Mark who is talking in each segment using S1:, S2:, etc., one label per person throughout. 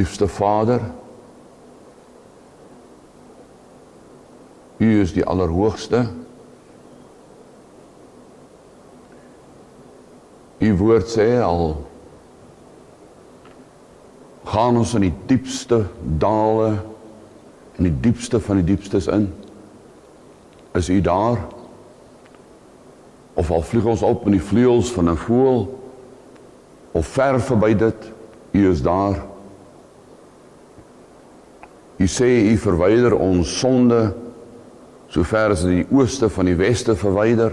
S1: Liefste Vader, U is die Allerhoogste. U woord sê al gaan ons in die diepste dale, in die diepste van die diepstes in, is U daar? Of al vlieg ons op in die vleuels van 'n voël, of ver verby dit, U is daar. U sê U verwyder ons sonde, so ver as die ooste van die weste verwyder.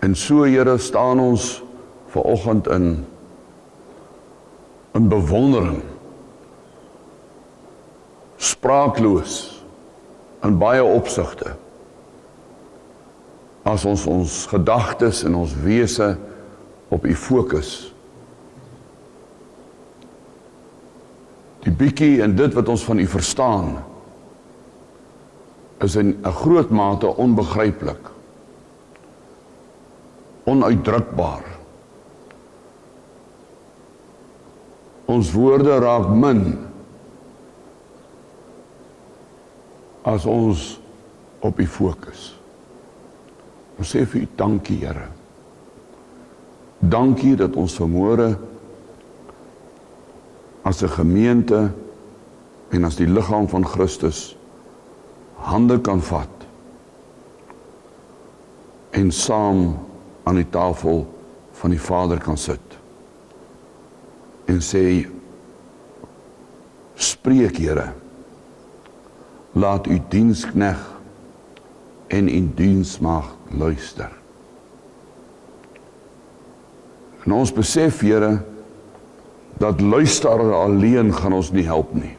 S1: En so, Here, staan ons vanoggend in bewondering, spraakloos, in baie opsigte, as ons gedagtes en ons wese op U fokus. Die bietjie en dit wat ons van U verstaan, is in 'n groot mate onbegryplik, onuitdrukbaar. Ons woorde raak min, as ons op U fokus. Ons sê vir U dankie, Here. Dankie dat ons vanmôre as 'n gemeente en as die liggaam van Christus hande kan vat en saam aan die tafel van die Vader kan sit en sê, spreek, Here, laat U diensknegt en U diensmaagd luister. En ons besef, Here, dat luister alleen gaan ons nie help nie.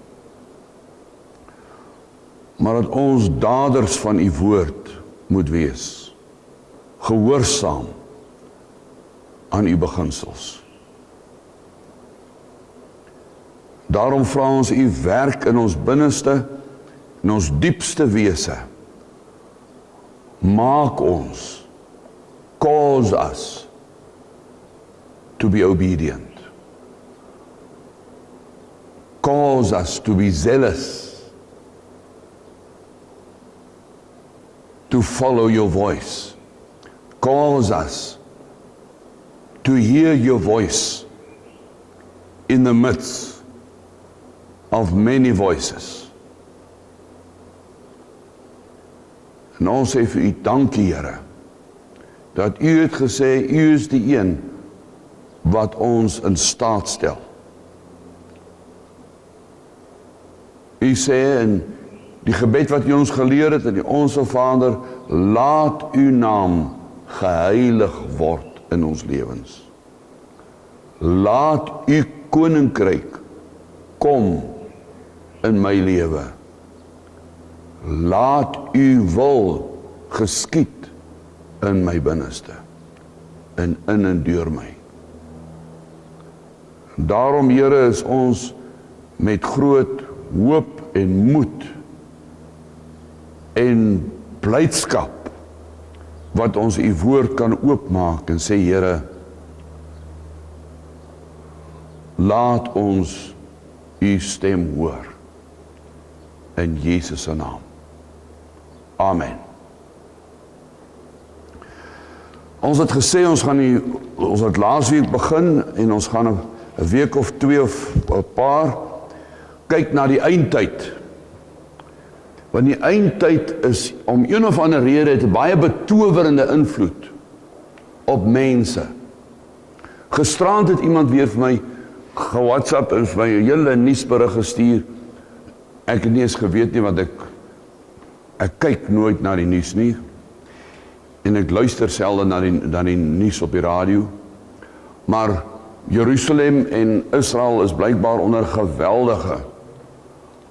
S1: Maar dat ons daders van U woord moet wees, gehoorsaam aan U beginsels. Daarom vra ons U werk in ons binneste, in ons diepste wese. Maak ons, cause us to be obedient. Cause us to be zealous, to follow your voice. Cause us to hear your voice in the midst of many voices. En ons sê vir U dankie, Here, dat U het gesê, U is die een wat ons in staat stel. U sê in die gebed wat U ons geleer het, in die Onse Vader, laat U naam geheilig word in ons lewens. Laat U koninkryk kom in my lewe. Laat U wil geskied in my binneste, in en deur my. Daarom, Here, is ons met groot hoop en moed en blydskap wat ons U woord kan oopmaak en sê, Here, laat ons U stem hoor in Jesus se naam. Amen. Ons het gesê, ons het laasweek begin en ons gaan 'n week of 2 of 'n paar kyk na die eindtyd. Want die eindtyd is om een of ander rede het 'n baie betowerende invloed op mense. Gisterand het iemand weer vir my ge-WhatsApp en vir my 'n hele nuusberig gestuur. Ek het nie eens geweet nie, want ek kyk nooit na die nuus nie. En ek luister selde na die nuus op die radio. Maar Jerusalem en Israel is blykbaar onder geweldige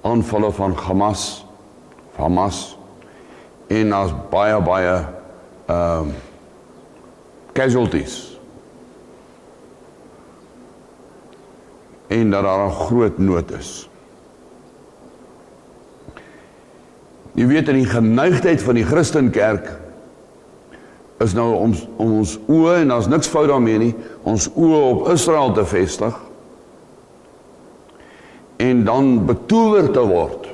S1: aanvalle van Hamas. En daar's baie casualties. En dat daar 'n groot nood is. Jy weet, in die geneigtheid van die Christenkerk is nou om ons oë, en daar's niks fout daarmee nie, ons oë op Israel te vestig, en dan betower te word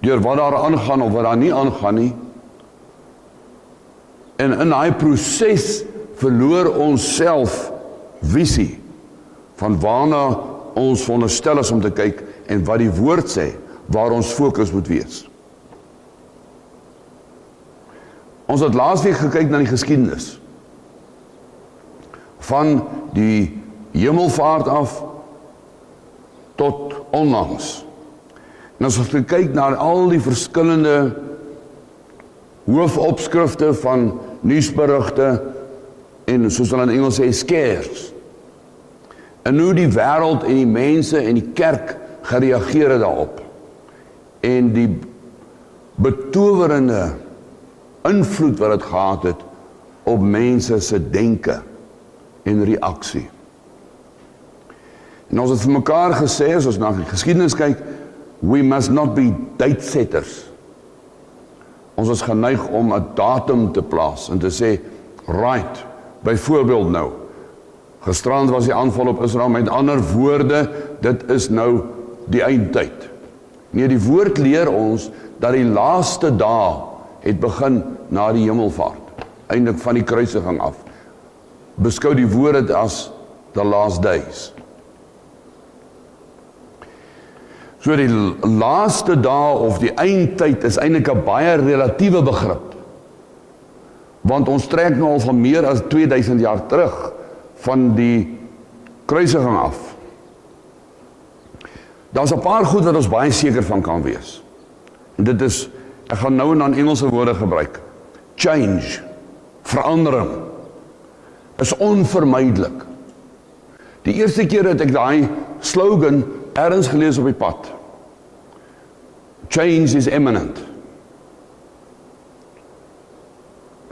S1: deur wat daar aangaan of wat daar nie aangaan nie. En in daai proses verloor ons self visie van waarna ons veronderstel is om te kyk en wat die woord sê, waar ons fokus moet wees. Ons het laasweek gekyk na die geskiedenis van die hemelvaart af tot onlangs. En as ons kyk na al die verskillende hoofopskrifte van nuusberigte en soos hulle in Engels sê, scares. En hoe die wêreld en die mense en die kerk gereageer het daarop. En die betowerende invloed wat het gehad het op mense se denke en reaksie. En ons het vir mekaar gesê, as ons na die geskiedenis kyk, we must not be date setters. Ons is geneig om 'n datum te plaas en te sê, right, byvoorbeeld nou, gisterand was die aanval op Israel, met ander woorde, dit is nou die eindtyd. Nee, die woord leer ons dat die laaste dae het begin na die hemelvaart, eintlik van die kruisiging af. Beskou die woord dit as the last days. So die laaste dae of die eindtyd is eintlik 'n baie relatiewe begrip. Want ons trek nou al van meer as 2000 jaar terug van die kruisiging af. Daar's 'n paar goed wat ons baie seker van kan wees. En dit is, ek gaan nou en dan Engelse woorde gebruik. Change, verandering, is onvermydelik. Die eerste keer het ek daai slogan ergens gelees op die pad. Change is imminent.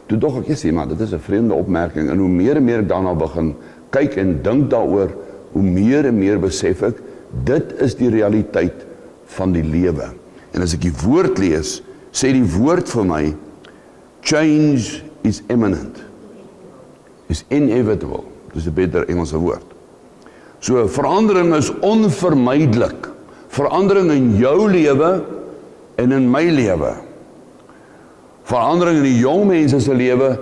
S1: Toe dog ek, sê maar, dit is 'n vreemde opmerking, en hoe meer en meer ek daarna begin kyk en dink daaroor, hoe meer en meer besef ek, dit is die realiteit van die lewe. En as ek die woord lees, sê die woord vir my, change is imminent, is inevitable, dis 'n beter Engelse woord. So, verandering is onvermydelik, verandering in jou lewe en in my lewe. Verandering in die jong mense se lewe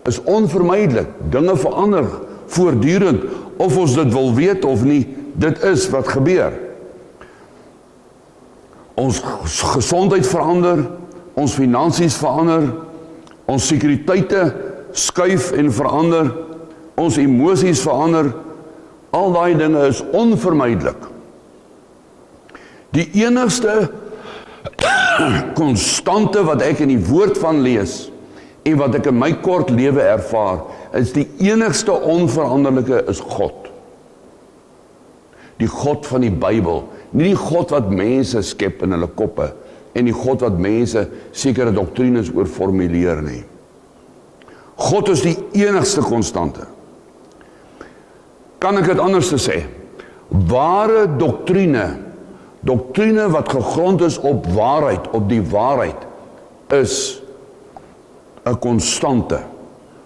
S1: is onvermydelik. Dinge verander voortdurend, of ons dit wil weet of nie, dit is wat gebeur. Ons gesondheid verander, ons finansies verander, ons sekuriteite skuif en verander, ons emosies verander, al daai dinge is onvermydelik. Die enigste konstante wat ek in die woord van lees en wat ek in my kort lewe ervaar, is die enigste onveranderlike is God. Die God van die Bybel, nie die God wat mense skep in hulle koppe en die God wat mense sekere doktrines oor formuleer nie. God is die enigste konstante. Kan ek dit anders te sê? Ware doktrine wat gegrond is op waarheid, op die waarheid, is 'n konstante.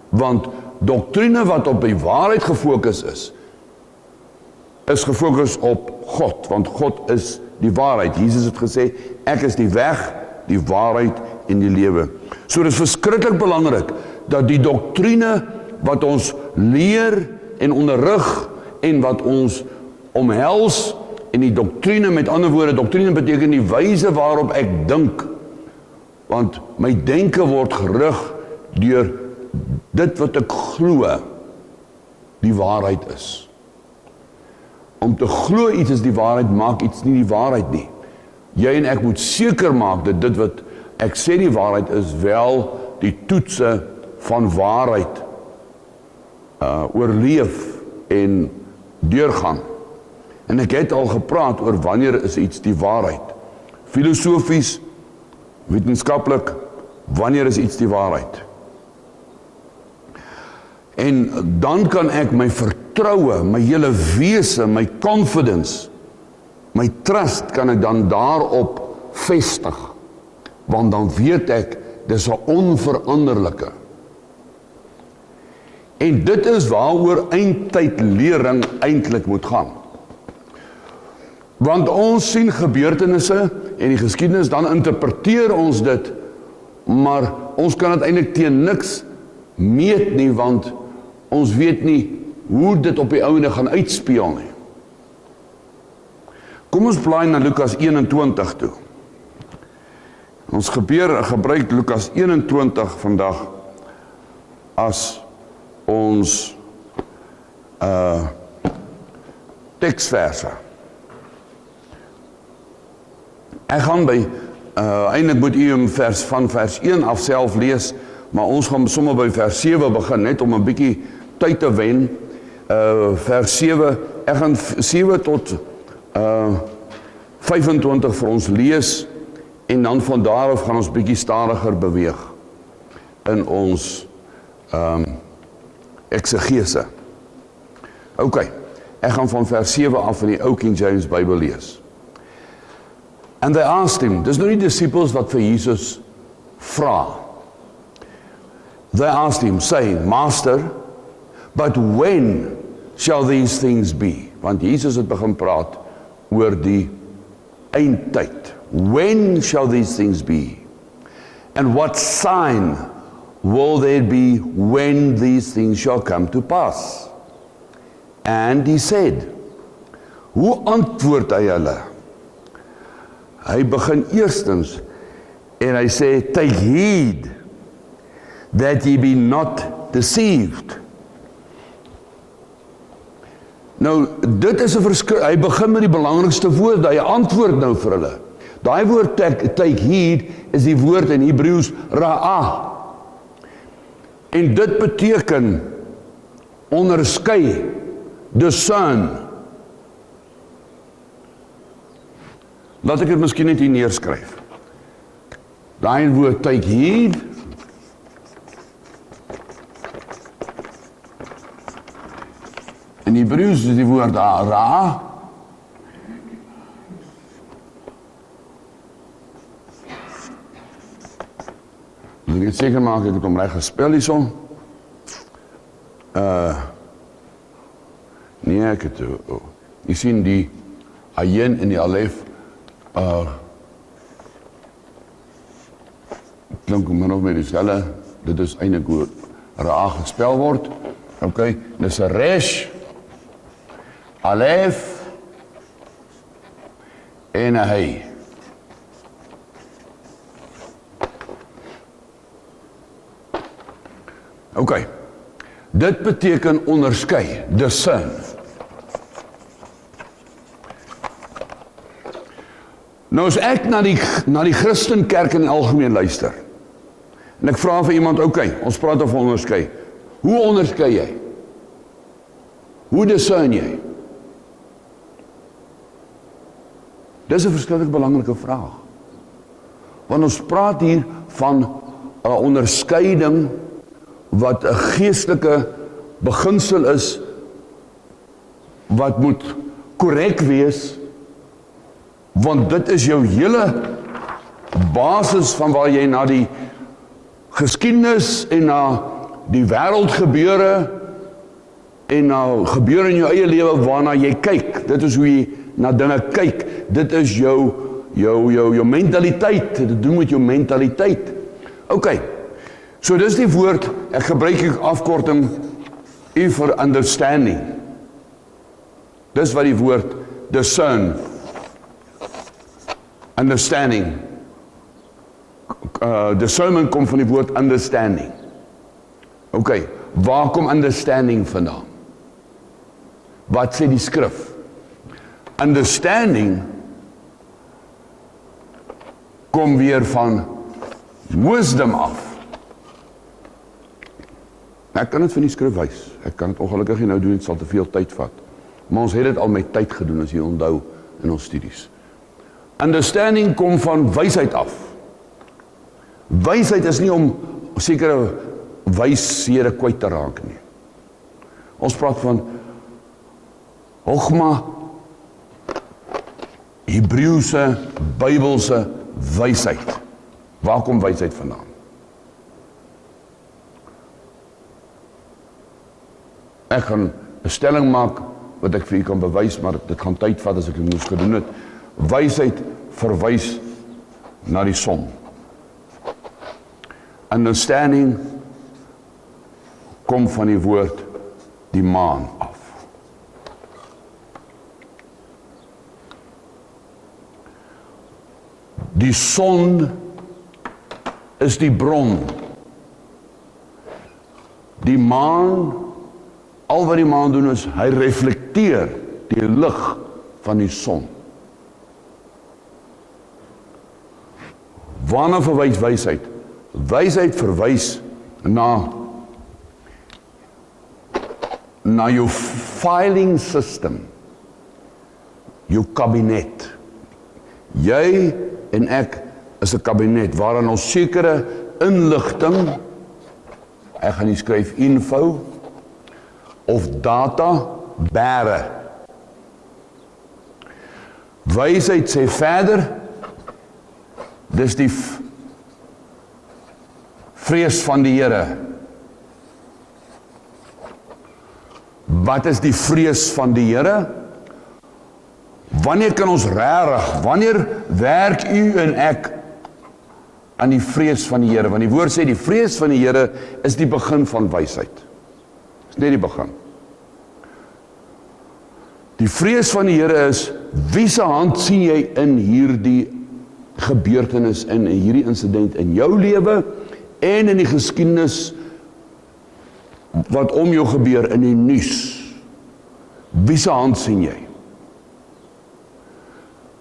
S1: Want doktrine wat op die waarheid gefokus is gefokus op God, want God is die waarheid. Jesus het gesê, ek is die weg, die waarheid en die lewe. So dit is verskriklik belangrik dat die doktrine wat ons leer en onderrig en wat ons omhels, en die doktrine, met ander woorde, doktrine beteken die wyse waarop ek dink, want my denke word gerig deur dit wat ek glo die waarheid is. Om te glo iets is die waarheid, maak iets nie die waarheid nie. Jy en ek moet seker maak dat dit wat ek sê die waarheid is, wel die toetse van waarheid oorleef en deurgaan. En ek het al gepraat oor wanneer is iets die waarheid. Filosofies, wetenskaplik, wanneer is iets die waarheid. En dan kan ek my vertroue, my hele wese, my confidence, my trust kan ek dan daarop vestig. Want dan weet ek, dis 'n onveranderlike. En dit is waaroor eindtydlering eintlik moet gaan. Want ons sien gebeurtenisse en die geskiedenis, dan interpreteer ons dit, maar ons kan dit eintlik teen niks meet nie, want ons weet nie hoe dit op die ouende gaan uitspeel nie. Kom ons blaai na Lukas 21 toe. Ons gebruik Lukas 21 vandag as ons teksverse. Ek gaan by, eintlik moet u van vers 1 af self lees, maar ons gaan sommer by vers 7 begin, net om 'n bietjie tyd te wen. Vers 7, ek gaan 7 tot 25 vir ons lees, en dan van daaraf gaan ons bietjie stadiger beweeg in ons eksegese. Ok, ek gaan van vers 7 af in die ou King James Bybel lees. And they asked him, dis nou die disciples wat vir Jesus vra. They asked him, saying, Master, but when shall these things be? Want Jesus het begin praat oor die eindtyd. When shall these things be? And what sign will there be when these things shall come to pass? And he said, hoe antwoord hy hulle? Hy begin eerstens en hy sê, take heed that ye be not deceived. Nou, dit is 'n verskil. Hy begin met die belangrikste woord, hy antwoord nou vir hulle. Daai woord take heed is die woord in Hebreëus ra'ah. En dit beteken onderskei, discern. Laat ek dit miskien net hier neerskryf. Daai woord take heed in Hebreëus is die woord ra'ah. Moet ek net seker maak ek het hom reg gespel hierson. Nee, ek het jy sien die ayin en die alef klink min of meer dieselfde. Dit is eintlik hoe ra'ah gespel word. Ok, dis 'n resh, alef en 'n hey. Ok, dit beteken onderskei, discern. Nou as ek na die Christenkerk in die algemeen luister, en ek vra vir iemand, ok, ons praat over onderskei. Hoe onderskei jy? Hoe discern jy? Dis 'n verskriklik belangrike vraag. Want ons praat hier van 'n onderskeiding wat 'n geestelike beginsel is, wat moet korrek wees, want dit is jou hele basis van waar jy na die geskiedenis en na die wêreldgebeure en na gebeure in jou eie lewe waarna jy kyk. Dit is hoe jy na dinge kyk. Dit is jou mentaliteit. Dit doen met jou mentaliteit. Ok, so dis die woord, ek gebruik afkorting U vir understanding. Dis wat die woord discern, understanding. Discernment kom van die woord understanding. Ok, waar kom understanding vandaan? Wat sê die skrif? Understanding kom weer van wisdom af. Ek kan dit van die skrif wys. Ek kan dit ongelukkig nie nou doen, dit sal te veel tyd vat. Maar ons het dit al met tyd gedoen, as jy onthou in ons studies. Understanding kom van wysheid af. Wysheid is nie om sekere wyshede kwyt te raak nie. Ons praat van Chogma, Hebreëse, Bybelse wysheid. Waar kom wysheid vandaan? Ek gaan 'n stelling maak wat ek vir u kan bewys, maar dit gaan tyd vat as ek dit moes gedoen het. Wysheid verwys na die son. Understanding kom van die woord die maan af. Die son is die bron. Die maan, al wat die maan doen is, hy reflekteer die lig van die son. Waarna verwys wysheid? Wysheid verwys na jou filing system, jou kabinet. Jy en ek is 'n kabinet waarin ons sekere inligting, ek gaan nie skryf info of data bære. Wysheid sê verder, dis die vrees van die Here. Wat is die vrees van die Here? Wanneer kan ons regtig, wanneer werk u en ek aan die vrees van die Here? Want die woord sê die vrees van die Here is die begin van wysheid. Dis net die begin. Die vrees van die Here is, wie se hand sien jy in hierdie gebeurtenis, in hierdie insident in jou lewe en in die geskiedenis wat om jou gebeur in die nuus? Wie se hand sien jy?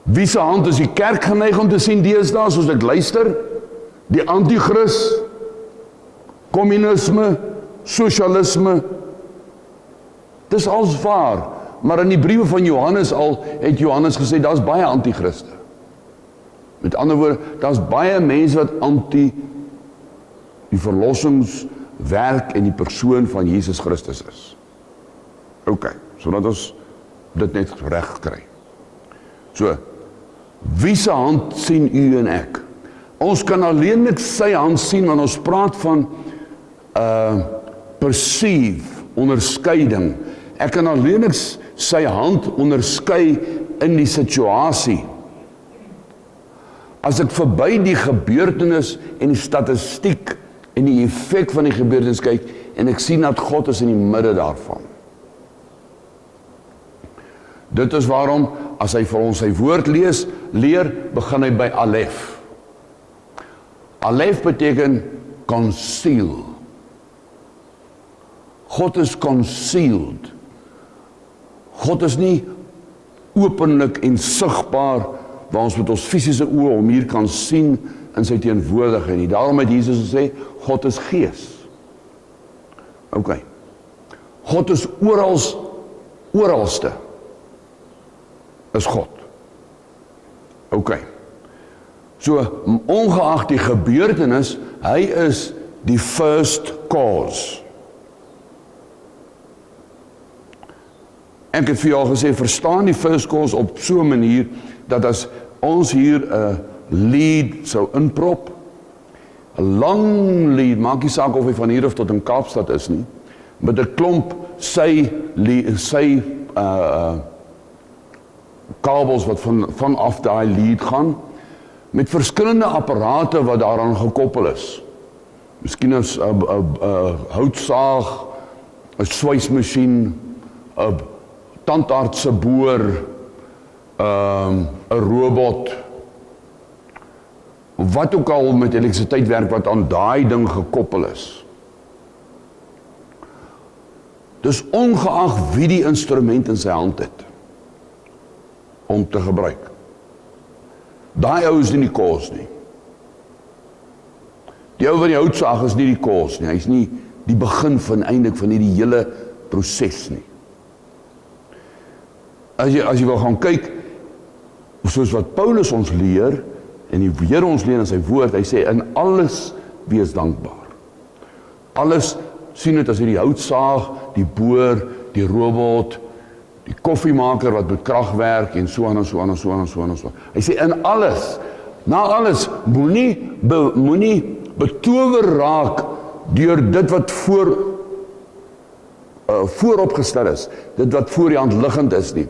S1: Wie se hand is die kerk geneig om te sien deesdae, soos ek luister? Die anti-kris, kommunisme, sosialisme. Dis als waar, maar in die briewe van Johannes al, het Johannes gesê, daar's baie anti-kriste. Met ander woorde, daar's baie mense wat anti die verlossingswerk en die persoon van Jesus Christus is. OK, sodat ons dit net reg kry. So, wie se hand sien u en ek? Ons kan alleenlik sy hand sien, want ons praat van perceive, onderskeiding. Ek kan alleenlik sy hand onderskei in die situasie. As ek verby die gebeurtenis en die statistiek en die effek van die gebeurtenis kyk, en ek sien dat God is in die midde daarvan. Dit is waarom, as hy vir ons sy woord leer, begin hy by Alef. Alef beteken conceal. God is concealed. God is nie openlik en sigbaar, waar ons met ons fisiese oë hom hier kan sien in sy teenwoordigheid nie. Daarom het Jesus gesê, God is gees. OK. God is oralste. Is God. OK. So, ongeag die gebeurtenis, hy is die first cause. Ek het vir jou al gesê, verstaan die first cause op so 'n manier, dat as ons hier 'n lead sou inprop, 'n lang lead, maak nie saak of hy van hier af tot in Kaapstad is nie, met 'n klomp sy kabels wat vanaf daai lead gaan, met verskillende apparate wat daaraan gekoppel is. Miskien 'n houtsaag, 'n swysmasjien, 'n tandartse boor, 'n robot, wat ook al met elektrisiteit werk wat aan daai ding gekoppel is. Dus ongeag wie die instrument in sy hand het om te gebruik. Daai ou is nie die cause nie. Die ou van die houtsaag is nie die cause nie. Hy is nie die begin van eintlik van hierdie hele proses nie. As jy wil gaan kyk, soos wat Paulus ons leer, en die Here ons leer in sy woord, hy sê, in alles wees dankbaar. Alles, sien dit as hierdie houtsaag, die boor, die robot, die koffiemaker wat met krag werk, en so aan en so aan en so aan en so aan en so. Hy sê, in alles, na alles, moenie betower raak deur dit wat voor vooropgestel is, dit wat voor die hand liggend is nie.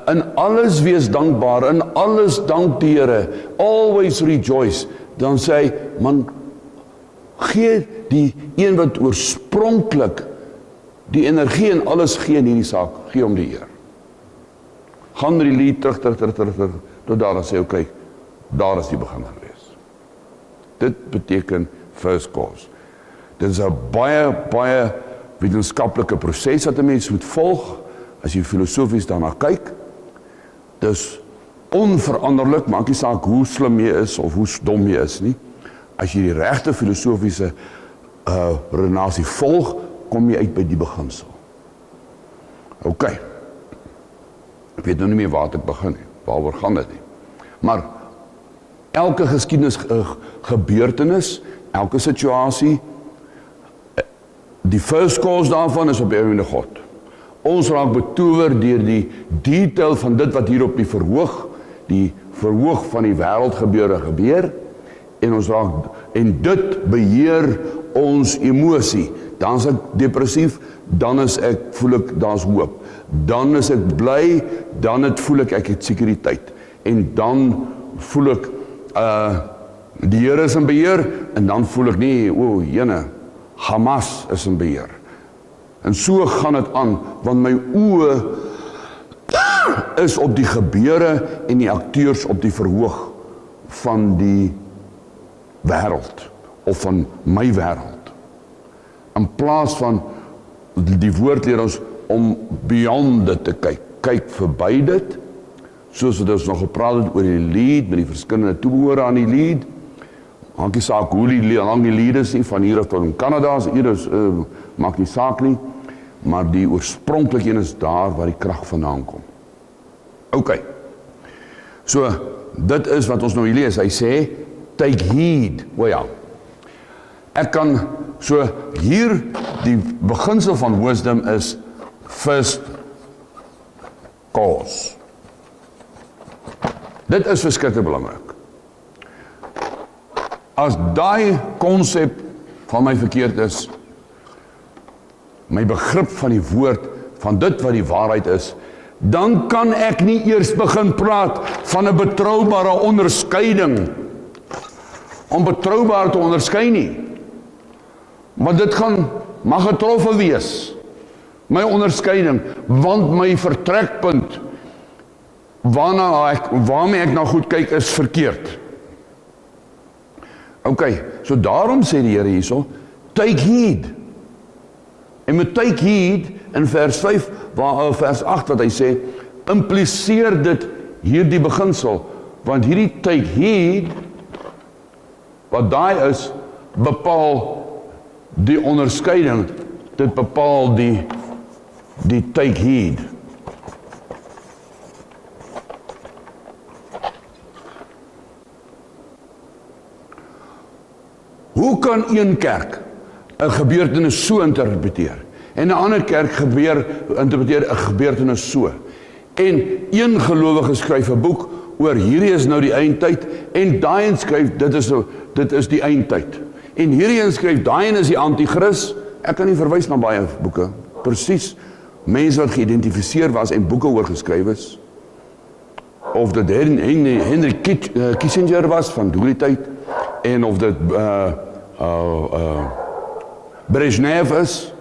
S1: In alles wees dankbaar, in alles dank die Here, always rejoice. Dan sê hy, man, gee die een wat oorspronklik die energie en alles gee in hierdie saak, gee om die eer. Gaan die lied terug, tot daar en sê, oké, daar is die begin gewees. Dit beteken first cause. Dit is 'n baie wetenskaplike proses wat 'n mens moet volg, as jy filosofies daarna kyk. Dis onveranderlik, maak nie saak hoe slim jy is, of hoe dom jy is nie. As jy die regte filosofiese redenasie volg, kom jy uit by die beginsel. OK. Ek weet nou nie meer waar ek begin nie, waaroor gaan dit nie. Maar elke geskiedenis gebeurtenis, elke situasie, die first cause daarvan is op die einde God. Ons raak betower deur die detail van dit wat hier op die verhoog van die wêreld gebeur, en ons raak, en dit beheer ons emosie. Dan is ek depressief, dan voel ek, daar's hoop. Dan is ek bly, dan voel ek het sekuriteit. En dan voel ek, die Here is in beheer, en dan voel ek nie, jene, Hamas is in beheer. En so gaan dit aan, want my oë is op die gebeure en die akteurs op die verhoog van die wêreld, of van my wêreld. In plaas van, die woord leer ons om beyond dit te kyk, kyk verby dit, soos wat ons nog gepraat het oor die lead, met die verskillende toebehore aan die lead, maak nie saak hoe lang die lead is nie, van hier af tot in Canada, hier is, maak nie saak nie, maar die oorspronklike een is daar waar die krag vandaan kom. OK. So, dit is wat ons nou hier lees. Hy sê, take heed. Ja. Ek kan, so hier, die beginsel van wisdom is first cause. Dit is verskriklik belangrik. As daai konsep van my verkeerd is, my begrip van die woord, van dit wat die waarheid is, dan kan ek nie eers begin praat van 'n betroubare onderskeiding, om betroubaar te onderskei nie. Maar dit mag getroffe wees, my onderskeiding, want my vertrekpunt, waarmee ek nou goed kyk, is verkeerd. OK, so daarom sê die Here hierso, take heed. En met take heed, in vers 5, vers 8 wat hy sê, impliseer dit hierdie beginsel, want hierdie take heed, wat daai is, bepaal die onderskeiding, dit bepaal die take heed. Hoe kan een kerk 'n gebeurtenis so interpreteer, en 'n ander kerk interpreteer 'n gebeurtenis so? En een gelowige skryf 'n boek oor hierdie is nou die eindtyd, en daai een skryf dit is die eindtyd. En hierdie een skryf daai een is die anti-kris. Ek kan nie verwys na baie boeke. Presies, mense wat geïdentifiseer was en boeke oor geskryf is. Of dit Henry Kissinger was van die tyd, en of dit Brezhnev is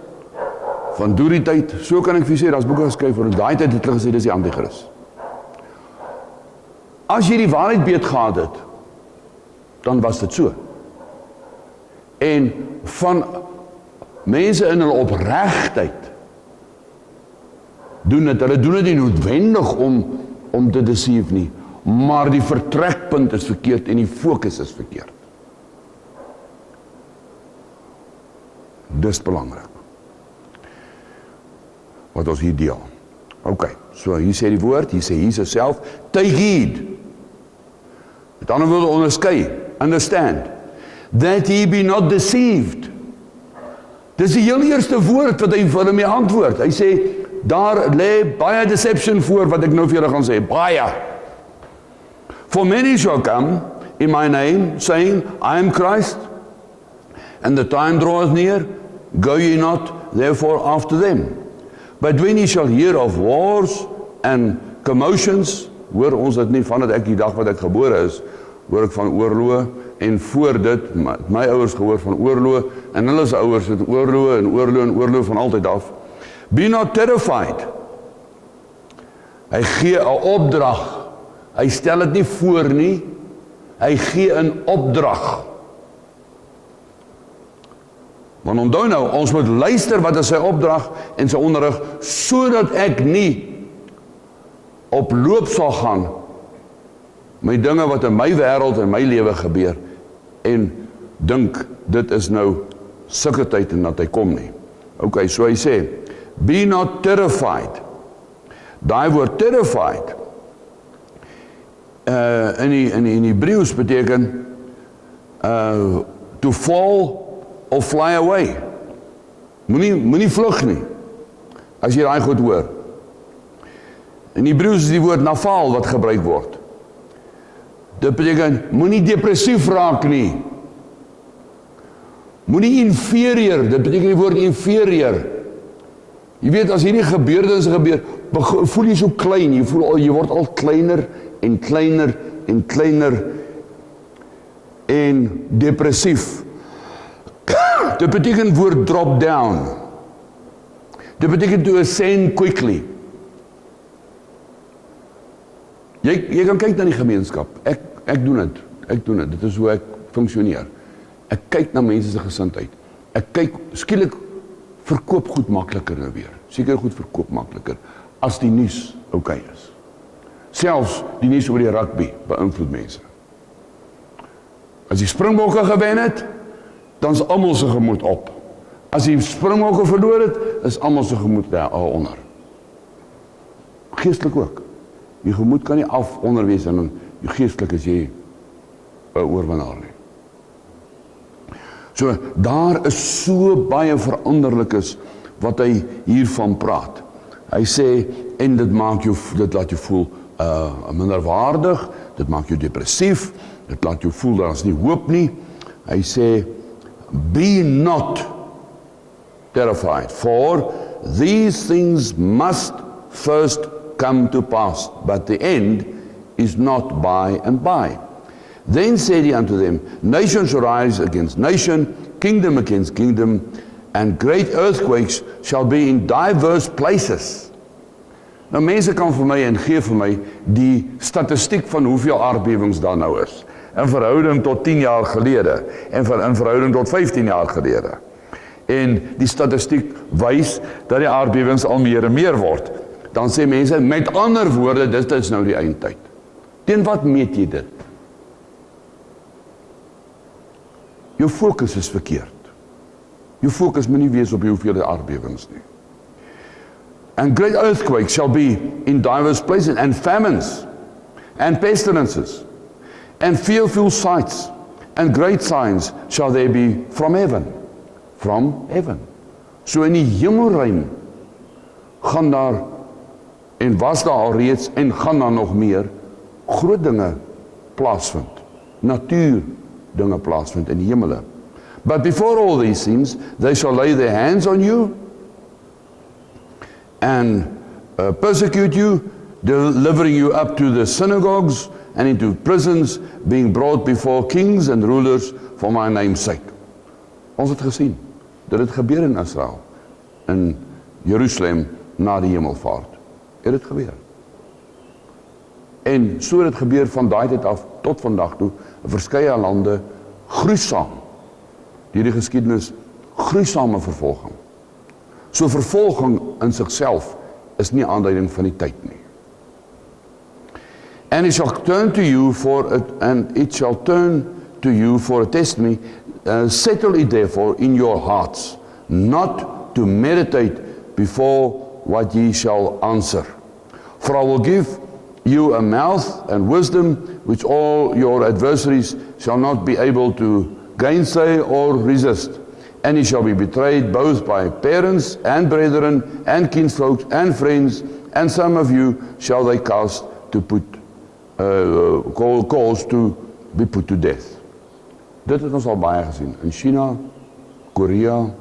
S1: van die tyd. So kan ek vir sê, daar's boeke geskryf oor daai tyd het hulle gesê dis die anti-kris. As jy die waarheid beet gehad het, dan was dit so. En van mense in hulle opregtheid doen dit, hulle doen dit nie noodwendig om te deceive nie, maar die vertrekpunt is verkeerd en die fokus is verkeerd. Dis belangrik wat ons hier deel. OK, so hier sê die woord, hier sê Jesus self, take heed. Met ander woorde onderskei, understand, that ye be not deceived. Dis die heel eerste woord wat hy vir hulle mee antwoord. Hy sê, daar lê baie deception voor, wat ek nou vir julle gaan sê, baie. For many shall come in my name, saying, I am Christ, and the time draweth near, Go ye not therefore after them. But when ye shall hear of wars and commotions, hoor ons dit nie vandat ek die dag wat ek gebore is, hoor ek van oorloë, en voor dit, my ouers gehoor van oorloë, en hulle se ouers het oorloë en oorloë en oorloë van altyd af. Be not terrified. Hy gee 'n opdrag. Hy stel dit nie voor nie, hy gee 'n opdrag. Want onthou nou, ons moet luister wat is sy opdrag en sy onderrig, sodat ek nie op loop sal gaan met dinge wat in my wêreld en my lewe gebeur en dink dit is nou sulke tyd en dat hy kom nie. Okay, so hy sê, be not terrified. Daai woord terrified in Hebreëus beteken to fall of fly away. Moenie vlug nie, as jy daai goed hoor. In Hebreëus is die woord nafal wat gebruik word. Dit beteken, moenie depressief raak nie. Moenie inferior, dit beteken die woord inferior. Jy weet, as hierdie gebeurtenisse gebeur, voel jy so klein, jy word al kleiner en kleiner en kleiner en depressief. Dit beteken woord drop down. Dit beteken to ascend quickly. Jy kan kyk na die gemeenskap. Ek doen dit. Dit is hoe ek funksioneer. Ek kyk na mense se gesindheid. Ek kyk, skielik verkoop goed makliker nou weer. Seker goed verkoop makliker as die nuus okay is. Selfs die nuus oor die rugby beïnvloed mense. As die Springbokke gewen het, dan is almal se gemoed op. As die Springbokke verloor het, is almal se gemoed onder. Geestelik ook. Die gemoed kan nie onder wees en die geestelik is jy 'n oorwinnaar nie. So, daar is so baie veranderlikes wat hy hiervan praat. Hy sê, en dit laat jou voel minderwaardig, dit maak jou depressief, dit laat jou voel daar is nie hoop nie. Hy sê, be not terrified, for these things must first come to pass, but the end is not by and by. Then said he unto them, nation shall rise against nation, kingdom against kingdom, and great earthquakes shall be in diverse places. Nou mense kan vir my en gee vir my die statistiek van hoeveel aardbewings daar nou is, in verhouding tot 10 jaar gelede, en in verhouding tot 15 jaar gelede. En die statistiek wys dat die aardbewings al meer en meer word. Dan sê mense, met ander woorde, dit is nou die eindtyd. Teen wat meet jy dit? Jou fokus is verkeerd. Jou fokus moet nie wees op die hoeveelheid aardbewings nie. And great earthquakes shall be in diverse places, and famines, and pestilences, and fearful sights, and great signs shall there be from heaven. From heaven. So in die hemelruim gaan daar, en was daar al reeds, en gaan daar nog meer, groot dinge plaasvind. Natuur dinge plaasvind in die hemele. But before all these things, they shall lay their hands on you, and persecute you, delivering you up to the synagogues, and into prisons, being brought before kings and rulers for my name's sake. Ons het gesien, dat het gebeur in Israel, in Jerusalem, na die hemelvaart. Het het gebeur. En so het gebeur van daai tyd af, tot vandag toe, verskeie lande, gruisam, die geskiedenis, gruisame vervolging. So vervolging in sigself, is nie aanduiding van die tyd nie. And it shall turn to you for a testimony, settle it therefore in your hearts, not to meditate before what ye shall answer. For I will give you a mouth and wisdom, which all your adversaries shall not be able to gainsay or resist. And he shall be betrayed both by parents and brethren and kinsfolk and friends, and some of you shall they cause to be put to death. Dit het ons al baie gesien in China, Korea,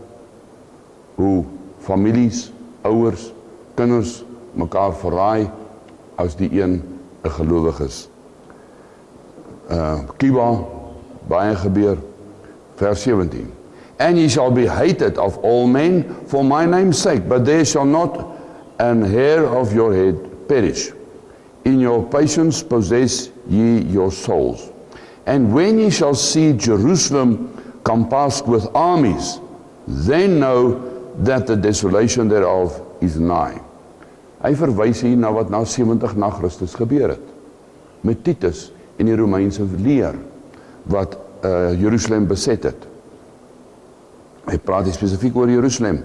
S1: hoe families, ouers, kinders mekaar verraai as die een gelowig is. Kiba, baie gebeur, vers 17. And ye shall be hated of all men for my name's sake, but there shall not an hair of your head perish. In your patience possess ye your souls. And when ye shall see Jerusalem compassed with armies, then know that the desolation thereof is nigh. Hy verwys hier na wat na 70 na Christus gebeur het, met Titus en die Romeinse leer, wat Jerusalem beset het. Hy praat hier spesifiek oor Jerusalem.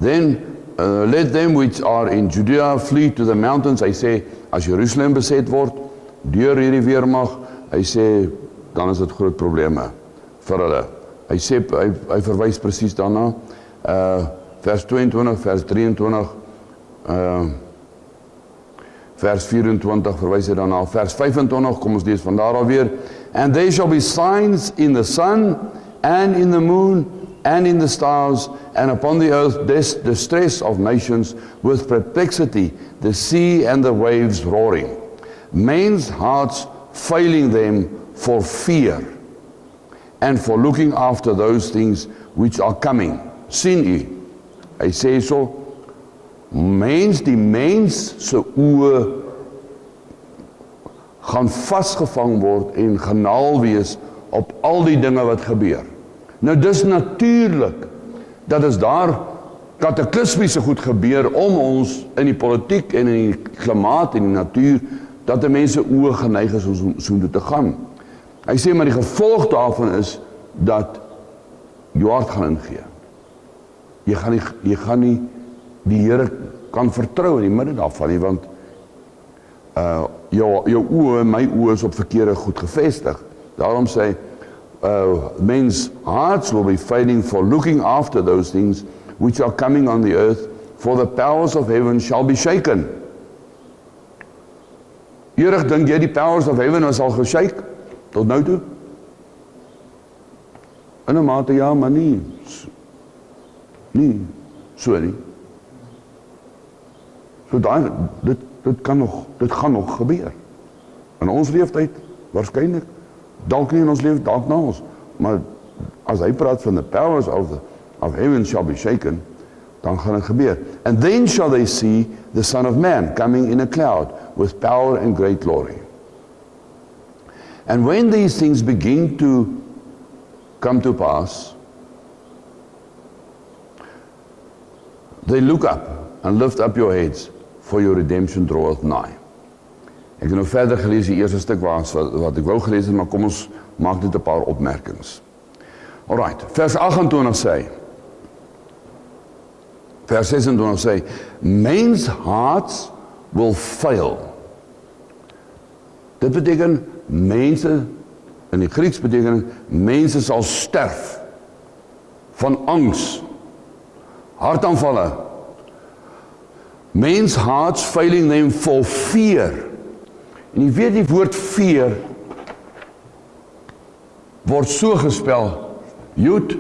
S1: Then let them which are in Judea flee to the mountains. Hy sê, as Jerusalem beset word, deur hierdie weermag, hy sê, dan is dit groot probleme vir hulle. Hy sê, hy verwys presies daarna, vers 22, vers 23, vers 24 verwys hy daarna, vers 25, kom ons lees van daar alweer, and there shall be signs in the sun, and in the moon, and in the stars, and upon the earth distress of nations, with perplexity, the sea and the waves roaring, men's hearts failing them for fear, and for looking after those things which are coming. Sien u, hy sê so, die mens se oë gaan vasgevang word en genaal wees op al die dinge wat gebeur. Nou dis natuurlik dat as daar kataklismiese goed gebeur om ons in die politiek en in die klimaat en die natuur, dat die mense oë geneig is om so te gaan. Hy sê maar die gevolg daarvan is dat jou hart gaan ingee. Jy gaan nie die Here kan vertrou in die midde daarvan nie, want jou oë en my oë is op verkeerde goed gevestig. Daarom sê men's hearts will be failing for looking after those things which are coming on the earth, for the powers of heaven shall be shaken. Erig, dink jy die powers of heaven is al geshake tot nou toe? In 'n mate ja, maar nie so nie. So dit gaan nog gebeur. In ons leeftyd, waarskynlik, dalk nie in ons lewe, dalk na ons, maar as hy praat van the powers of heaven shall be shaken, dan gaan dit gebeur. And then shall they see the Son of Man coming in a cloud with power and great glory. And when these things begin to come to pass, they look up and lift up your heads, for your redemption draweth nigh. Ek het nou verder gelees die eerste stuk wat ek wou gelees het, maar kom ons maak net 'n paar opmerkings. Alright, vers 28 sê, vers 26 sê, men's hearts will fail. Dit beteken, mense, in die Grieks beteken, mense sal sterf van angs, hartaanvalle. Men's hearts failing them for fear. En jy weet die woord fear word so gespel, Yud,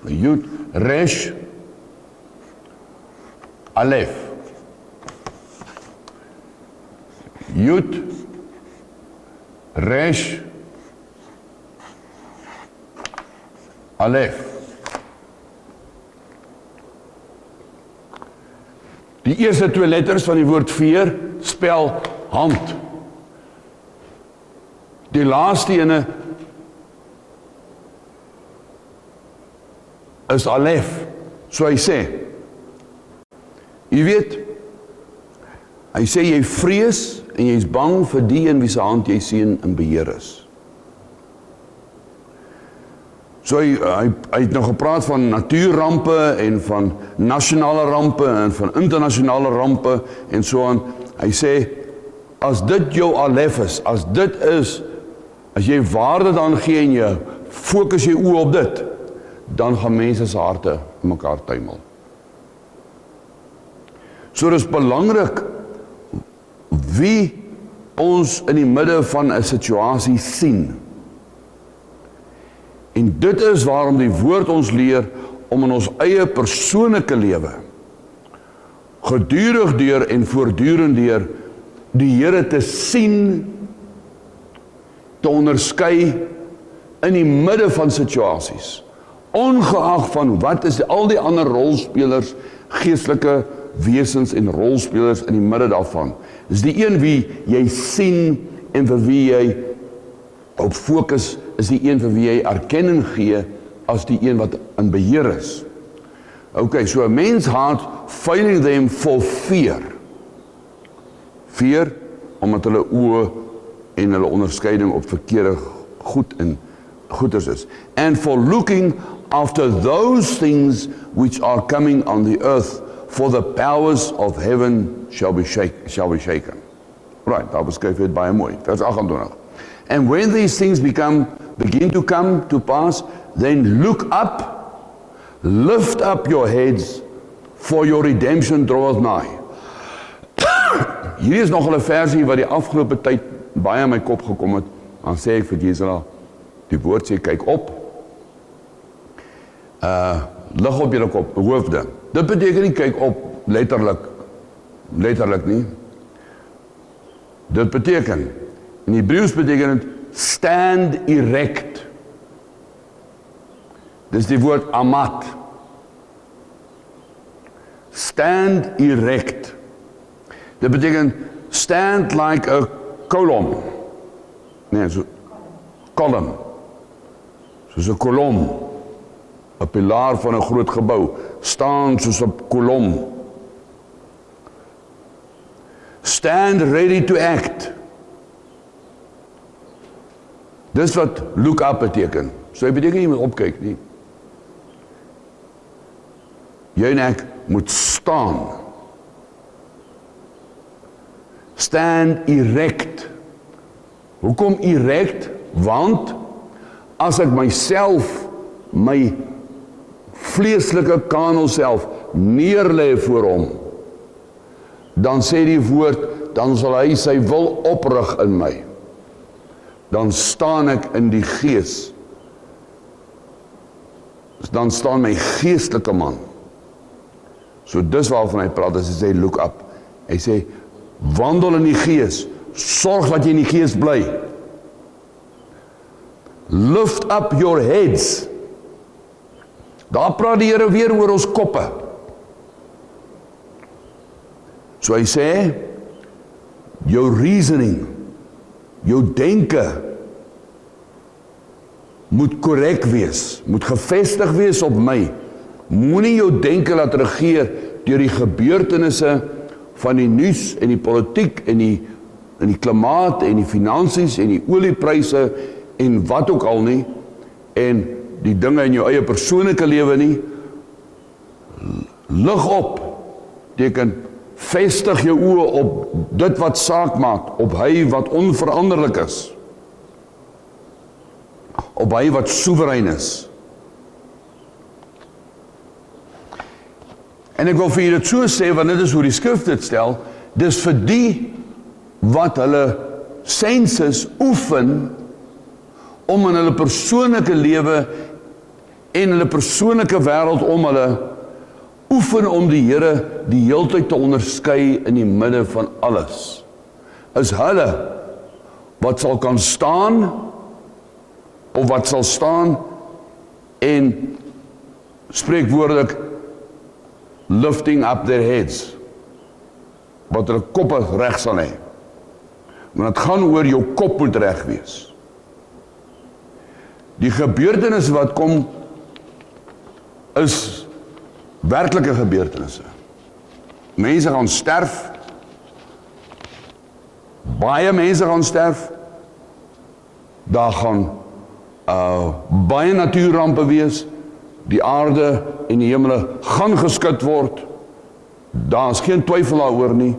S1: Yud, Resh, Alef. Yud, Resh, Alef. Die eerste twee letters van die woord veer spel hand. Die laaste ene is Alef. So hy sê, jy weet, hy sê jy vrees en jy is bang vir die in wie se hand jy sien in beheer is. So hy het nou gepraat van natuurrampe en van nasionale rampe en van internasionale rampe en so aan. Hy sê, as dit jou alef is, as dit is, as jy waarde dan gee en jy fokus jy oë op dit, dan gaan mense se harte mekaar tuimel. So dis belangrik wie ons in die midde van 'n situasie sien. En dit is waarom die woord ons leer om in ons eie persoonlike lewe gedurig deur en voortdurend deur die Here te sien, te onderskei in die midde van situasies, ongeag van wat is al die ander rolspelers, geestelike wesens en rolspelers in die midde daarvan. Dis die een wie jy sien en vir wie jy op fokus, is die een vir wie jy erkenning gee as die een wat in beheer is. Okay, so 'n mens haat failing them for fear. Fear, omdat hulle oë en hulle onderskeiding op verkeerde goed en goeders is. And for looking after those things which are coming on the earth, for the powers of heaven shall be shaken. Right, daar beskryf dit baie mooi, vers 28. And when these things begin to come to pass, then look up, lift up your heads, for your redemption draweth nigh. Hier is nog 'n versie wat die afgelope tyd baie in my kop gekom het. Dan sê ek vir Gisela, die woord sê kyk op. Lig op julle kop, hoofde. Dit beteken nie kyk op letterlik nie. Dit beteken, in Hebreëus beteken dit stand erect. Dis die woord amat. Stand erect. Dit beteken stand like a column. Nee, so column. Soos 'n kolom. 'n pilaar van 'n groot gebou. Staan soos 'n kolom. Stand ready to act. Dis wat look up beteken. So dit beteken jy moet opkyk nie. Jy en ek moet staan. Stand erect. Hoekom erect? Want as ek myself, my vleeslike kanel self neerlê voor hom, dan sê die woord, dan sal hy sy wil oprig in my. Dan staan ek in die gees. Dan staan my geestelike man. So dis waarvan hy praat as hy sê look up. Hy sê wandel in die gees, sorg dat jy in die gees bly. Lift up your heads. Daar praat die Here weer oor ons koppe. So hy sê, jou reasoning, jou denke, moet korrek wees, moet gefestig wees op my. Moenie jou denke laat regeer deur die gebeurtenisse van die nuus en die politiek en die klimaat en die finansies en die oliepryse en wat ook al nie, en die dinge in jou eie persoonlike lewe nie. Lig op, teken vestig jou oë op dit wat saak maak, op hy wat onveranderlik is, op hy wat soewerein is. En ek wil vir julle dit so sê, want dit is hoe die skrif dit stel, dis vir die wat hulle senses oefen om in hulle persoonlike lewe en hulle persoonlike wêreld om hulle oefen om die Here die heeltyd te onderskei in die midde van alles. Is hulle wat sal kan staan of wat sal staan en spreekwoordelik lifting up their heads, wat hulle koppe reg sal hê. Want dit gaan oor jou kop moet reg wees. Die gebeurtenisse wat kom is werklike gebeurtenisse. Mense gaan sterf, baie mense gaan sterf, daar gaan baie natuurrampe wees, die aarde en die hemele gaan geskit word, daar is geen twyfel daaroor nie,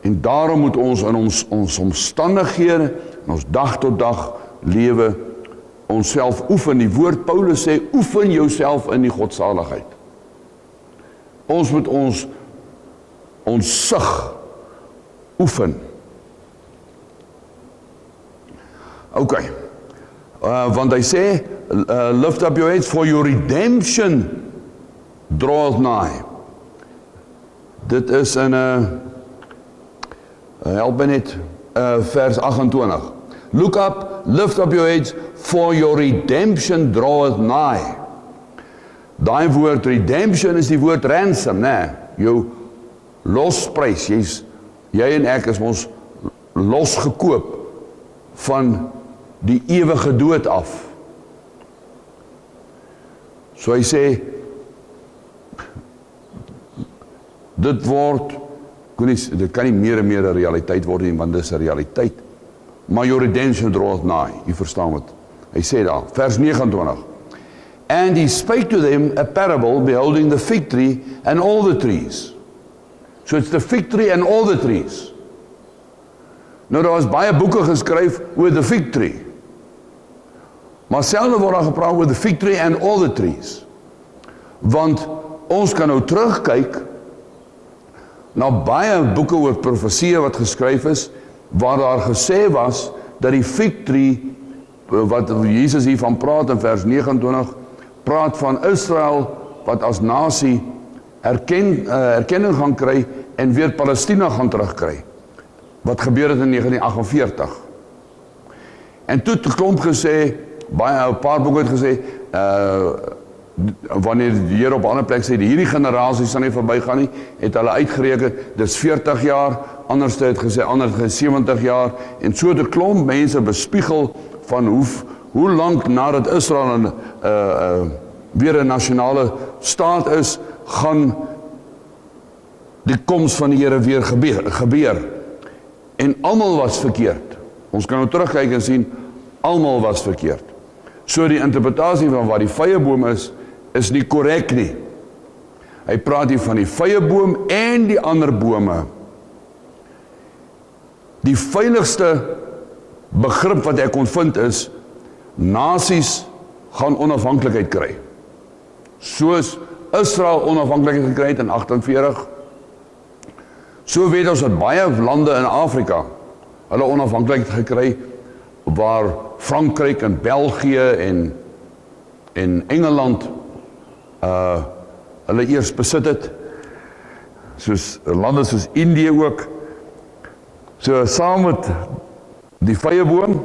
S1: en daarom moet ons in ons omstandighede, in ons dag tot dag lewe, ons self oefen. Die woord Paulus sê, oefen jouself in die godsaligheid. Ons moet ons sig oefen Ok. Want hy sê, lift up your heads for your redemption draweth nigh. Dit is in help my net, vers 28. Look up, lift up your heads, for your redemption draweth nigh. Daai woord redemption is die woord ransom, né? Jou losprys, jy en ek is ons losgekoop van die ewige dood af. So hy sê, dit kan nie meer en meer 'n realiteit word nie, want dit is 'n realiteit. Maar your redemption draweth nigh, jy verstaan wat hy sê daar, vers 29. And he spake to them a parable, beholding the fig tree and all the trees. So it's the fig tree and all the trees. Nou, daar was baie boeke geskryf oor the fig tree. Maar selde word daar gepraat oor the fig tree and all the trees. Want ons kan nou terugkyk na baie boeke oor profeseë wat geskryf is, waar daar gesê was, dat die fig tree, wat Jesus hiervan praat in vers 29, praat van Israel, wat as nasie erkenning gaan kry, en weer Palestina gaan terugkry, wat gebeur het in 1948. En toe het 'n klomp gesê, 'n paar boeke het gesê, wanneer die Here op 'n ander plek sê, hierdie generasie sal nie verbygaan nie, het hulle uitgereken, dis 40 jaar, anders het gesê, ander het 70 jaar, en so het 'n klomp mense bespiegel van hoe lank nadat Israel weer 'n nasionale staat is, gaan die koms van die Here weer gebeur. En almal was verkeerd. Ons kan nou terugkyk en sien, almal was verkeerd. So die interpretasie van wat die vyeboom is nie korrek nie. Hy praat hier van die vyeboom en die ander bome. Die veiligste begrip wat ek kon vind is, nasies gaan onafhanklikheid kry. Soos Israel onafhanklikheid gekry het in 48, so weet ons dat baie lande in Afrika hulle onafhanklikheid gekry, waar Frankryk en België en Engeland hulle eers besit het, soos lande soos Indië ook. So saam met die vyeboom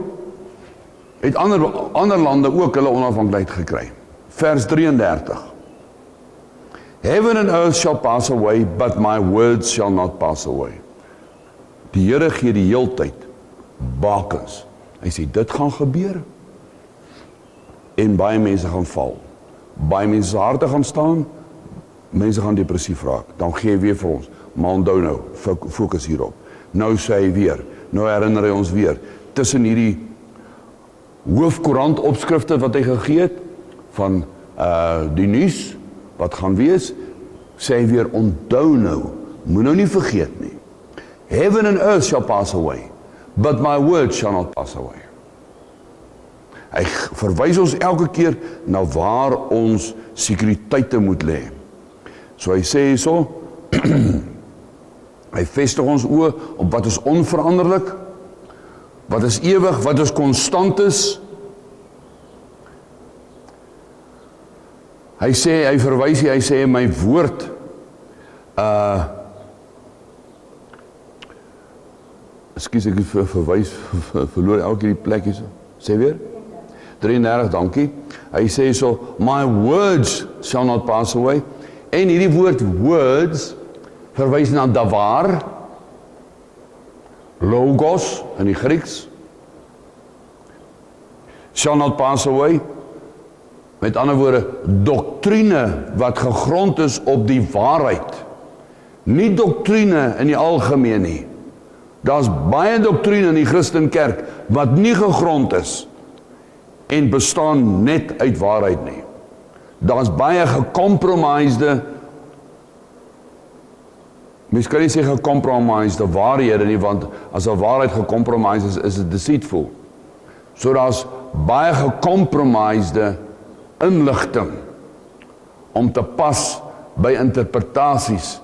S1: het ander lande ook hulle onafhanklikheid gekry. Vers 33. Heaven and earth shall pass away, but my words shall not pass away. Die Here gee die heeltyd bakens. Hy sê, dit gaan gebeur. En baie mense gaan val. Baie mense harte gaan staan, mense gaan depressief raak. Dan gee hy weer vir ons. Maar onthou nou, fokus hierop. Nou sê hy weer, nou herinner hy ons weer, tussen hierdie hoofkoerant opskrifte wat hy gegee het, van die nuus, wat gaan wees, sê hy weer, onthou nou, moet nou nie vergeet nie. Heaven and earth shall pass away, but my word shall not pass away. Hy verwys ons elke keer na waar ons sekuriteite moet lê. So hy sê so, hy vestig ons oë op wat is onveranderlik, wat is ewig, wat is konstant is. Hy verwys hy sê, my woord, ekskuus, ek verwys, verloor elke die plek hier so. Sê weer? 33, dankie. Hy sê so, my words shall not pass away. En hierdie woord words verwys na davar, logos in die Grieks, shall not pass away. Met ander woorde, doktrine wat gegrond is op die waarheid. Nie doktrine in die algemeen nie. Daar's baie doktrine in die Christenkerk wat nie gegrond is en bestaan net uit waarheid nie. Daar's baie gecompromisede, mens kan nie sê gecompromisede waarhede nie, want as 'n waarheid gecompromised is dit deceitful. So daar's baie gecompromisede inligting om te pas by interpretasies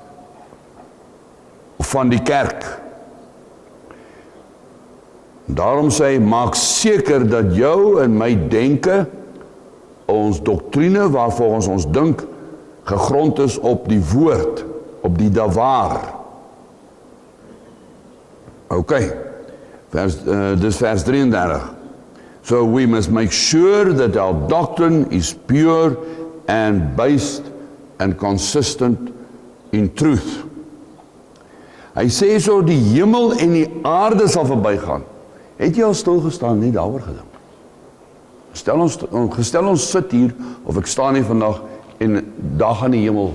S1: van die kerk. Daarom sê hy, maak seker dat jou en my denke, ons doktrine waarvolgens ons dink, gegrond is op die woord, op die dawaar. Okay, dis vers 33. So we must make sure that our doctrine is pure and based and consistent in truth. Hy sê so, die hemel en die aarde sal verbygaan. Het jy al stilgestaan, nie daaroor gedink? Gestel ons sit hier, of ek staan hier vandag, en daar gaan die hemel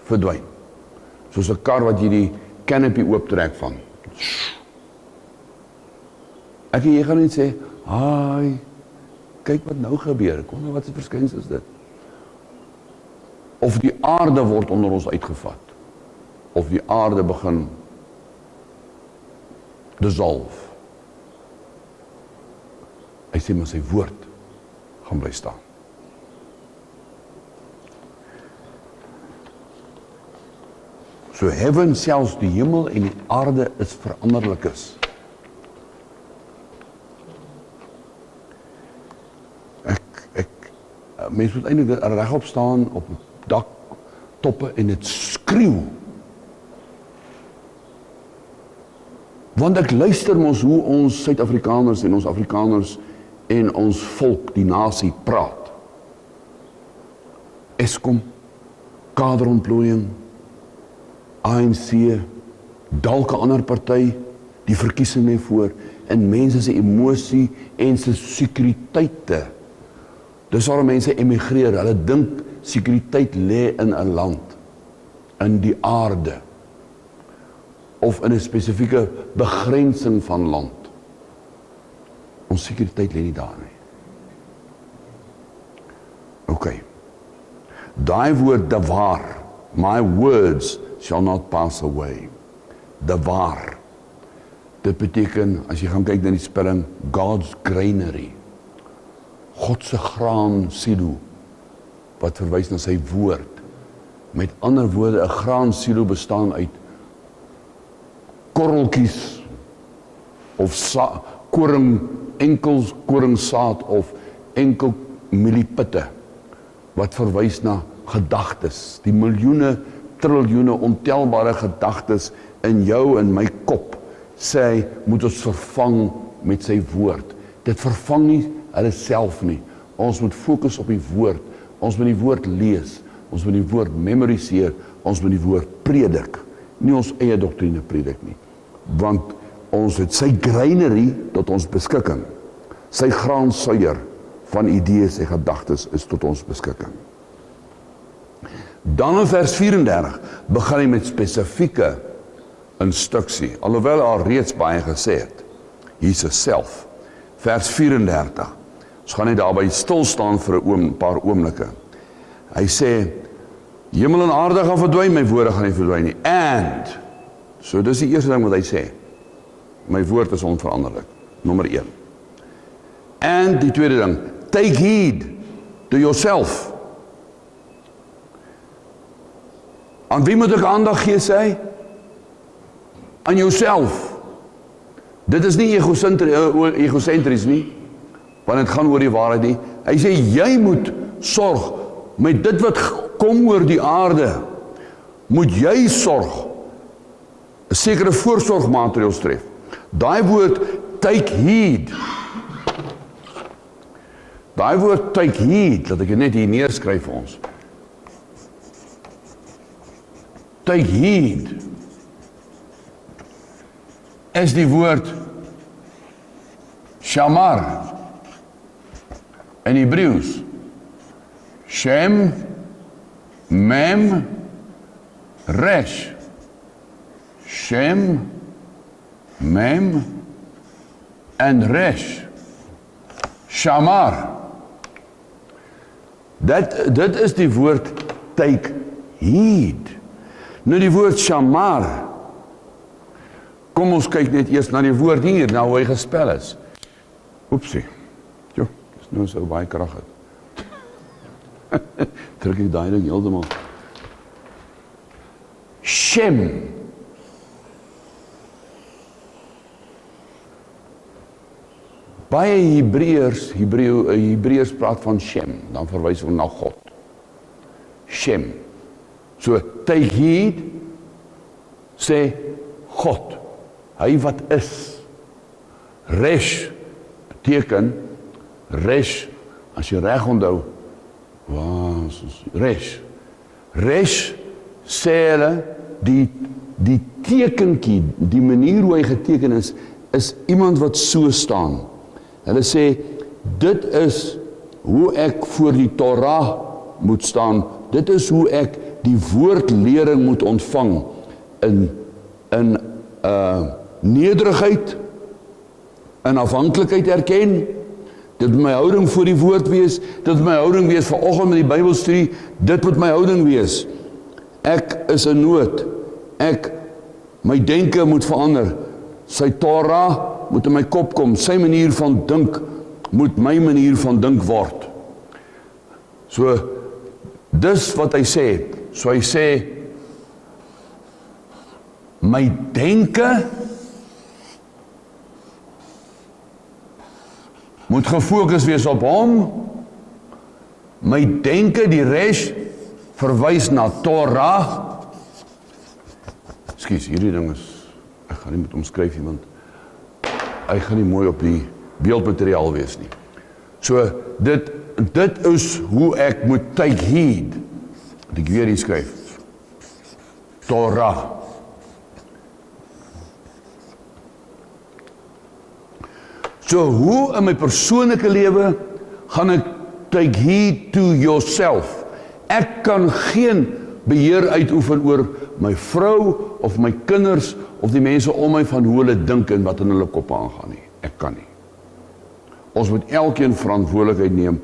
S1: verdwyn. Soos 'n kar wat jy die canopy ooptrek van. Ek en jy gaan net sê, haai, kyk wat nou gebeur, kom nou, wat se verskynsel is dit? Of die aarde word onder ons uitgevat, of die aarde begin dissolve. Hy sê, maar sy woord gaan bly staan. So heaven, selfs die hemel en die aarde is veranderlik is. Mens moet eintlik regop staan op daktoppe en dit skreeu. Want ek luister mos hoe ons Suid-Afrikaners en ons Afrikaners en ons volk, die nasie, praat. Eskom, kaderontplooiing, ANC, dalk 'n ander party, die verkiesing lê voor, en mense se emosie en se sekuriteite. Dis waarom mense emigreer, hulle dink sekuriteit lê in 'n land, in die aarde, of in 'n spesifieke begrensing van land. Ons sekuriteit lê nie daar nie. Okay. Daai woord dawaar, my words shall not pass away. Dawaar. Dit beteken, as jy gaan kyk na die spelling, God's granary. God se graan silo, wat verwys na sy woord. Met ander woorde, 'n graan silo bestaan uit korreltjies of koringsaad of enkel mieliepitte, wat verwys na gedagtes, die miljoene, triljoene, ontelbare gedagtes in jou en my kop, sê hy, moet ons vervang met sy woord. Dit vervang nie hulle self nie. Ons moet fokus op die woord. Ons moet die woord lees. Ons moet die woord memoriseer. Ons moet die woord predik. Nie ons eie doktrine predik nie. Want ons het sy granary tot ons beskikking. Sy graansuier van idees en gedagtes is tot ons beskikking. Dan in vers 34 begin hy met spesifieke instruksie, alhoewel al reeds baie gesê het. Jesus self. Vers 34. Ons gaan net daarby stil staan vir 'n paar oomblikke. Hy sê, hemel en aarde gaan verdwyn, my woorde gaan nie verdwyn nie. And, so dis die eerste ding wat hy sê. My woord is onveranderlik. Nommer 1. And die tweede ding, take heed to yourself. Aan wie moet ek aandag gee, sê hy? Aan jouself. Dit is nie egosentries nie, want het gaan oor die waarheid nie. Hy sê, jy moet sorg met dit wat kom oor die aarde. Moet jy sorg, 'n sekere voorsorgmaatreëls tref. Daai woord, take heed. Daai woord, take heed, laat ek dit net hier neerskryf vir ons. Take heed is die woord shamar in Hebreëus. Shem, mem, resh. Shem, mem en resh. Shamar. Dit is die woord take heed. Nou die woord shamar. Kom ons kyk net eers na die woord hier, nou hoe hy gespel is. Oepsie. Jo, dis nou so baie krag het. Trek ek daai ding heeltemal. Shem. Baie Hebreërs praat van Shem, dan verwys hulle na God. Shem. So, take heed, sê God, hy wat is. Resh beteken, resh, as jy reg onthou, resh sê hulle, die tekenkie, die manier hoe hy geteken is iemand wat so staan. Hulle sê, dit is hoe ek voor die Torah moet staan, dit is hoe ek die woordlering moet ontvang, in nederigheid, in afhanklikheid erken, dit moet my houding voor die woord wees, dit moet my houding wees vanoggend met die Bybelstudie, dit moet my houding wees. Ek is in nood, my denke moet verander, sy Torah moet in my kop kom, sy manier van dink moet my manier van dink word. So, dis wat hy sê, so hy sê, my denke moet gefokus wees op hom, my denke, die resh, verwys na Torah. Ekskuus, hierdie ding is, ek gaan nie met omskryf nie, want hy gaan nie mooi op die beeldmateriaal wees nie. So, dit is hoe ek moet take heed, wat ek weer hier skryf, Torah. So, hoe in my persoonlike lewe gaan ek take heed to yourself? Ek kan geen beheer uitoefen oor my vrou of my kinders of die mense om my van hoe hulle dink en wat in hulle kop aangaan nie. Ek kan nie. Ons moet elkeen verantwoordelikheid neem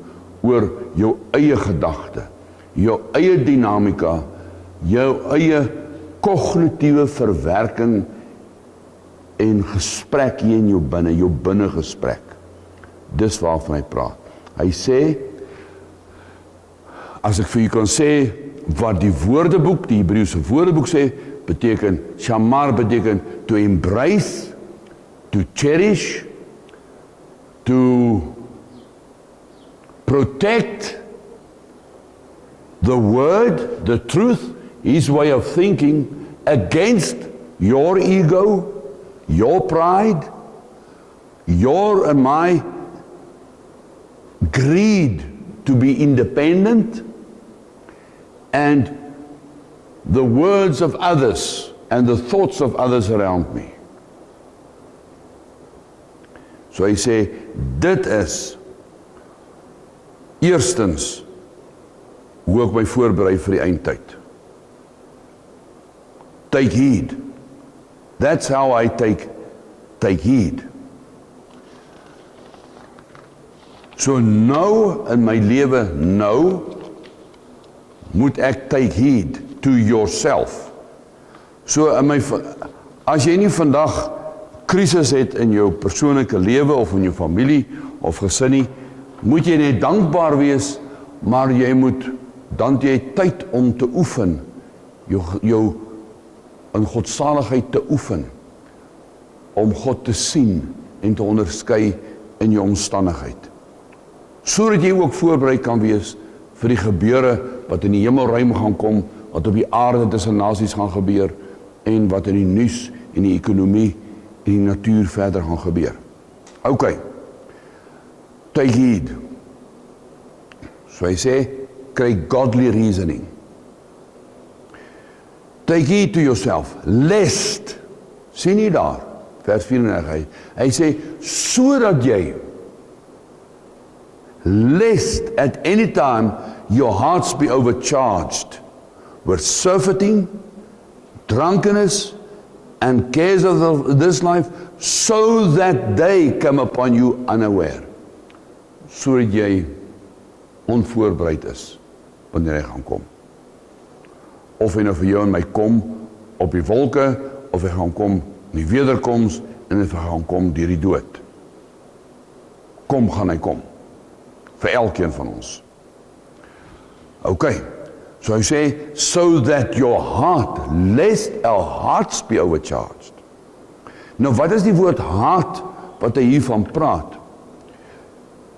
S1: oor jou eie gedagte, jou eie dinamika, jou eie kognitiewe verwerking en gesprek hier in jou binne gesprek. Dis waarvan hy praat. Hy sê, as ek vir u kan sê, wat die woordeboek, die Hebreëse woordeboek sê, beteken, shamar beteken, to embrace, to cherish, to protect the word, the truth, his way of thinking, against your ego, your pride, your and my greed to be independent, and the words of others and the thoughts of others around me. So hy sê, dit is eerstens hoe ek my voorberei vir die eindtyd. Take heed. That's how I take heed. So nou in my lewe moet ek take heed to yourself. So as jy nie vandag krisis het in jou persoonlike lewe of in jou familie of gesin nie, moet jy net dankbaar wees, maar jy moet dan jy tyd om te oefen, jou in godsaligheid te oefen, om God te sien en te onderskei in jou omstandigheid. Sodat jy ook voorberei kan wees vir die gebeure wat in die hemelruim gaan kom, wat op die aarde tussen nasies gaan gebeur, en wat in die nuus en die ekonomie en die natuur verder gaan gebeur. Okay, take heed. So hy sê, kry godly reasoning. Take heed to yourself, lest, sien jy daar, vers 34, hy sê, sodat jy, lest at any time your hearts be overcharged with surfeiting, drunkenness, and cares of this life, so that they come upon you unaware. Sodat jy onvoorbereid is, wanneer hy gaan kom. Of hy nou vir jou en my kom op die wolke, of hy gaan kom in die wederkoms, en hy gaan kom deur die dood. Kom gaan hy kom. Vir elkeen van ons. Okay, so hy sê, so that your heart, lest our hearts be overcharged. Nou wat is die woord hart, wat hy hiervan praat?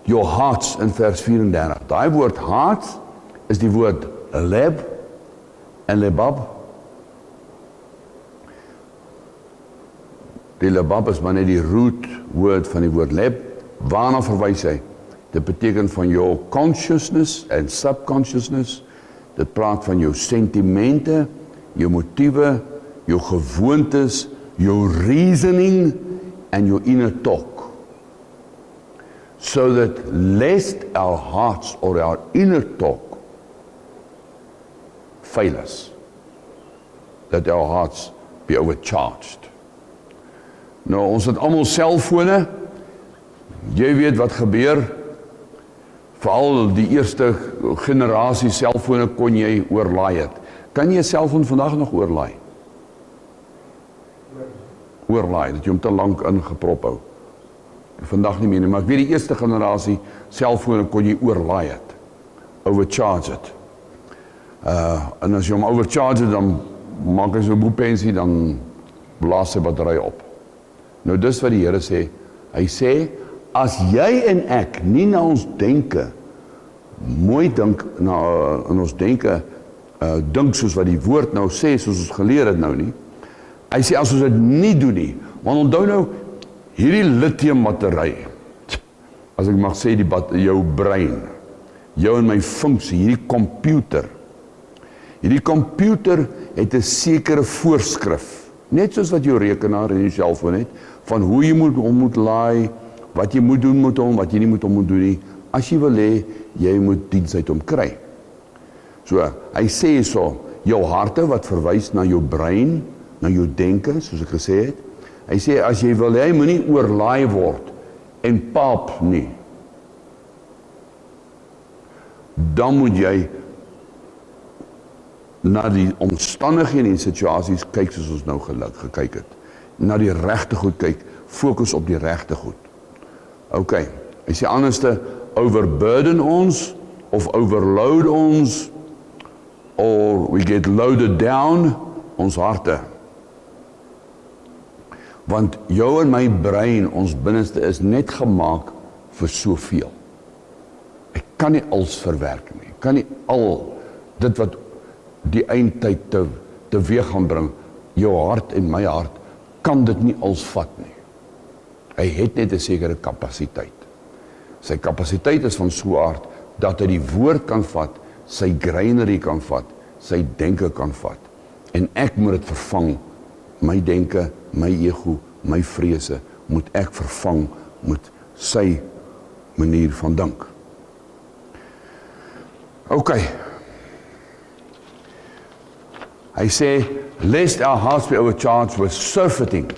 S1: your hearts in vers 34. Daai woord hearts is die woord leb en lebab. Die lebab is maar net die root woord van die woord leb. Waarna verwys hy? Dit beteken van jou consciousness en subconsciousness. Dit praat van jou sentimente, jou motiewe, jou gewoontes, jou reasoning and your inner talk. So that lest our hearts or our inner talk fail us. That our hearts be overcharged. Nou, ons het almal selfone. Jy weet wat gebeur. Veral die eerste generasie selfone kon jy oorlaai het. Kan jy 'n selfoon vandag nog oorlaai? Oorlaai, dat jy hom te lank ingeprop hou. Vandag nie meer nie, maar ek weet die eerste generasie selfone kon jy oorlaai het. Overcharge het. En as jy hom overcharge het, dan maak hy so 'n boepensie, dan blaas sy battery op. Nou dis wat die Here sê. Hy sê, as jy en ek nie na ons denke, mooi dink, in ons denke, dink soos wat die woord nou sê, soos ons geleer het nou nie. Hy sê, as ons dit nie doen nie, want onthou nou, hierdie lithium battery, as ek mag sê, jou brein, jou en my funksie, hierdie computer het 'n sekere voorskrif, net soos wat jou rekenaar en jou selfoon het, van hoe jy moet laai, wat jy moet doen met hom, wat jy nie moet doen nie, as jy wil hê, jy moet diens uit hom kry. So, hy sê so, jou harte wat verwys na jou brein, na jou denke, soos ek gesê het, hy sê, as jy wil hê, moenie oorlaai word, en paap nie, dan moet jy na die omstandighede en die situasies kyk soos ons nou gekyk het. Na die regte goed kyk, fokus op die regte goed. Ok, hy sê anderste, overburden ons, of overload ons, or we get loaded down, ons harte. Want jou en my brein, ons binneste is net gemaak vir soveel. Ek kan nie alles verwerk nie. Ek kan nie al dit wat die eindtyd teweeg gaan bring. Jou hart en my hart kan dit nie als vat nie. Hy het net 'n sekere kapasiteit. Sy kapasiteit is van so 'n aard dat hy die woord kan vat, sy greinery kan vat, sy denke kan vat. En ek moet dit vervang. My denke, my ego, my vrese moet ek vervang met sy manier van dink. Ok. Hy sê, lest our hearts be overcharged with surfeiting.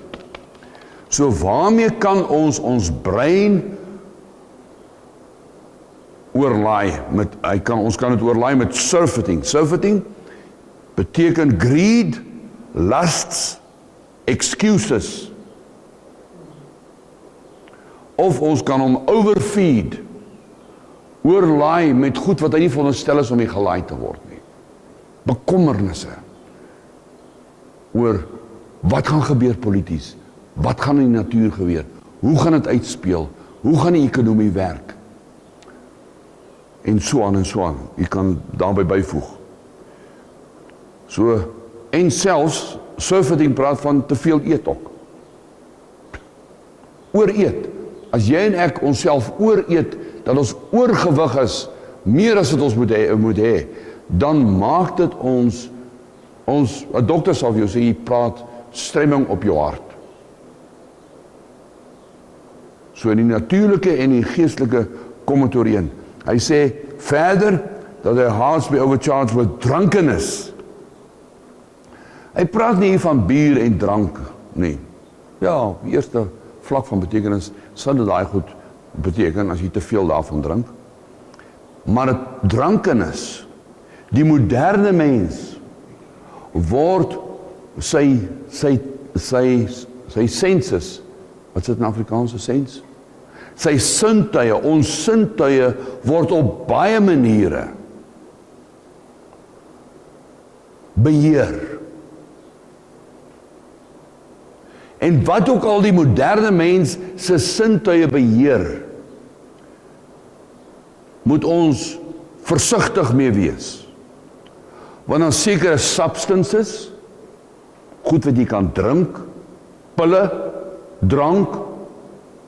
S1: So waarmee kan ons brein oorlaai? Ons kan dit oorlaai met surfeiting. Surfeiting beteken greed, lusts, excuses. Of ons kan hom overfeed, oorlaai met goed wat hy nie veronderstel is om nie gelaai te word nie. Bekommernisse oor wat gaan gebeur polities, wat gaan in die natuur gebeur, hoe gaan dit uitspeel, hoe gaan die ekonomie werk, en so aan. Jy kan daarby byvoeg. So, en selfs, surfeiting praat van te veel eet ook. Ooreet. As jy en ek onsself ooreet, dat ons oorgewig is, meer as wat ons moet hê, dan maak dit ons, 'n dokter sal vir jou sê, jy praat stremming op jou hart. So in die natuurlike en die geestelike kom het ooreen. Hy sê verder, dat their hearts be overcharged with drunkenness. Hy praat nie hier van bier en drank, nie. Ja, die eerste vlak van betekenis, sal dit daai goed beteken, as jy te veel daarvan drink. Maar het drankenis, die moderne mens, word sy senses, wat is dit in Afrikaanse sens? Sy sintuie, ons sintuie, word op baie maniere beheer. En wat ook al die moderne mens se sintuie beheer, moet ons versigtig mee wees. Want dan sekere substances, goed wat jy kan drink, pille, drank,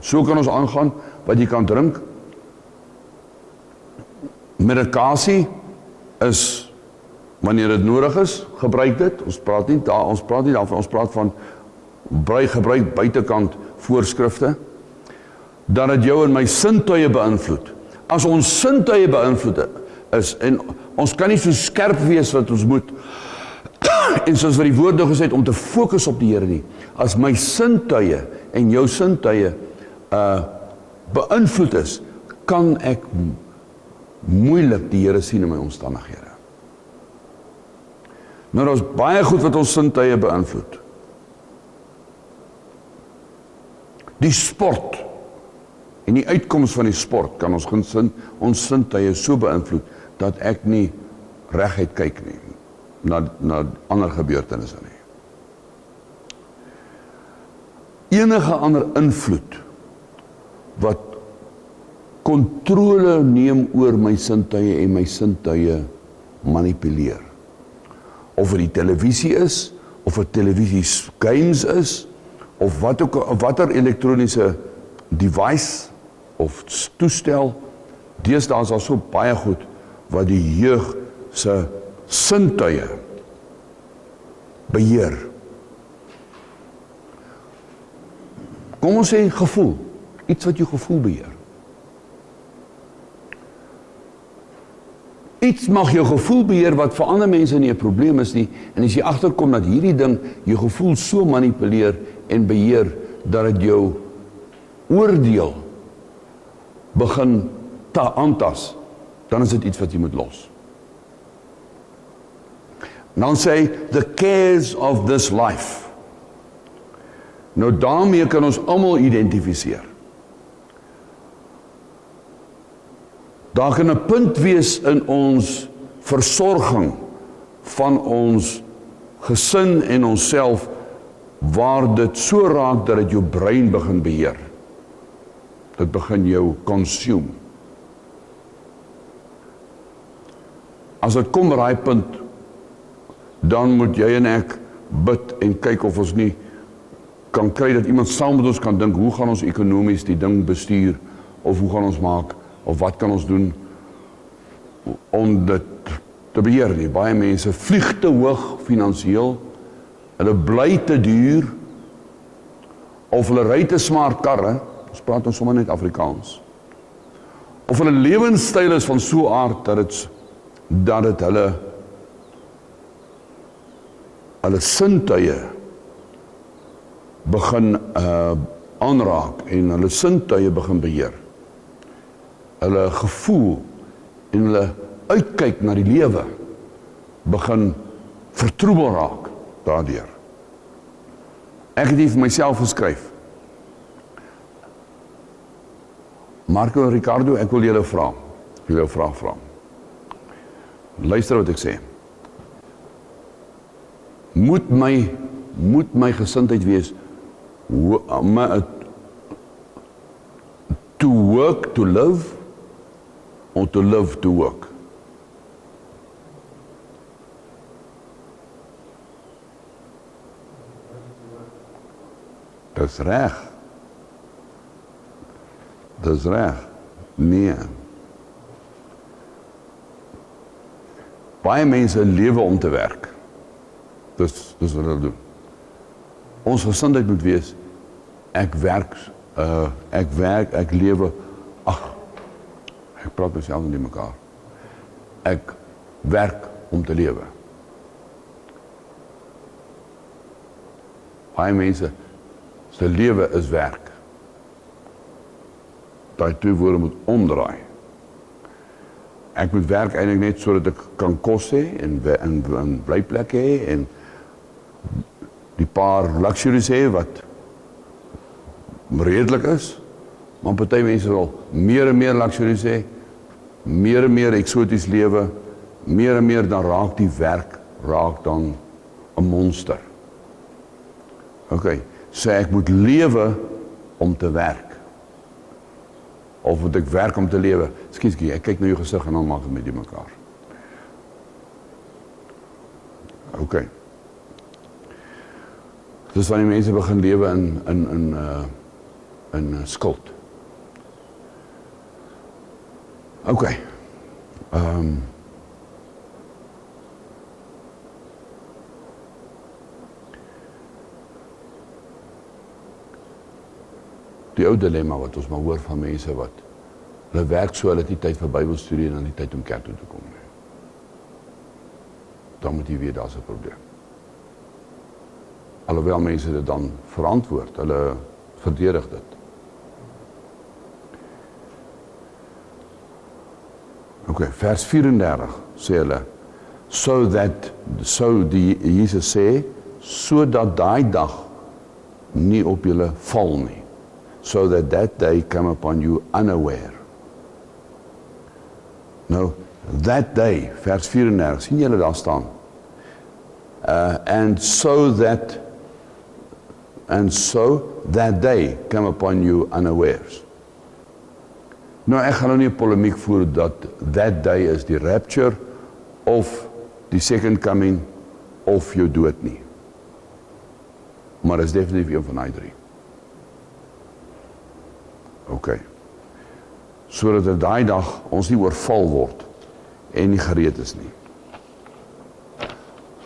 S1: so kan ons aangaan, wat jy kan drink. Medikasie is, wanneer dit nodig is, gebruik dit. Ons praat nie daarvan, ons praat van gebruik buitekant voorskrifte, dat het jou en my sintuie beïnvloed. As ons sintuie beïnvloed is, en ons kan nie so skerp wees wat ons moet, en soos wat die woord nou gesê het, om te fokus op die Here nie. As my sintuie en jou sintuie beïnvloed is, kan ek moeilik die Here sien in my omstandighede. Nou, daar is baie goed wat ons sintuie beïnvloed. Die sport en die uitkoms van die sport kan ons sintuie so beïnvloed, dat ek nie reguit kyk nie, na ander gebeurtenisse nie. Enige ander invloed wat kontrole neem oor my sintuie en my sintuie manipuleer. Of het die televisie is, of het televisie games is, of watter elektroniese device of toestel, deesdae is daar so baie goed wat die jeug se sintuie beheer. Kom ons sê gevoel, iets wat jou gevoel beheer. Iets mag jou gevoel beheer wat vir ander mense nie 'n probleem is nie, en as jy agterkom dat hierdie ding jou gevoel so manipuleer en beheer, dat dit jou oordeel begin aantas, dan is dit iets wat jy moet los. En dan sê hy, the cares of this life. Nou daarmee kan ons almal identifiseer. Daar kan 'n punt wees in ons versorging van ons gesin en onsself, waar dit so raak dat dit jou brein begin beheer. Dit begin jou consume. As dit kom by daai punt, dan moet jy en ek bid en kyk of ons nie kan kry dat iemand saam met ons kan dink, hoe gaan ons ekonomies die ding bestuur, of hoe gaan ons maak, of wat kan ons doen om dit te beheer nie. Baie mense vlieg te hoog finansiëel, hulle bly te duur, of hulle ry te smart karre, ons praat ons sommer net Afrikaans, of hulle lewenstyl is van so aard dat dit hulle sintuie begin aanraak en hulle sintuie begin beheer. Hulle gevoel en hulle uitkyk na die lewe begin vertroebel raak daardeur. Ek het hier vir myself geskryf. Marco en Ricardo, ek wil julle vra. Ek wil julle 'n vraag vra. Luister wat ek sê. Moet my gesindheid wees to work to live, or to live to work? Dis reg. Dis reg. Nee. Baie mense lewe om te werk. Dis wat hulle doen. Ons gesindheid moet wees, ek lewe, ek praat myself nie mekaar. Ek werk om te lewe. Baie mense, se lewe is werk. Daai twee woorde moet omdraai. Ek moet werk eintlik net sodat ek kan kos hê en blyplek hê en die paar luxuries hê wat redelik is, maar party mense wil meer en meer luxuries hê, meer en meer eksoties lewe, meer en meer, dan raak die werk dan 'n monster. OK, so ek moet lewe om te werk. of moet ek werk om te lewe? Skielik, ek kyk na jou gesig en dan maak het met die mekaar. OK. Dus wanneer mense begin lewe in skuld. OK. Die ou dilemma wat ons maar hoor van mense wat hulle werk so, hulle het nie tyd vir Bybelstudie en dan nie tyd om kerk toe te kom nie. Dan moet jy weet, daar's 'n probleem. Alhoewel mense dit dan verantwoord, hulle verdedig dit. OK, vers 34 sê hulle, die Jesus sê, sodat daai dag nie op julle val nie. So that day come upon you unaware. Nou, that day, vers 34, sien julle daar staan? And so that day come upon you unawares. Nou, ek gaan nou nie 'n polemiek voer dat that day is die rapture, of die second coming, of jou dood nie. Maar is definitief een van die drie. OK. Sodat er daai dag ons nie oorval word en nie gereed is nie.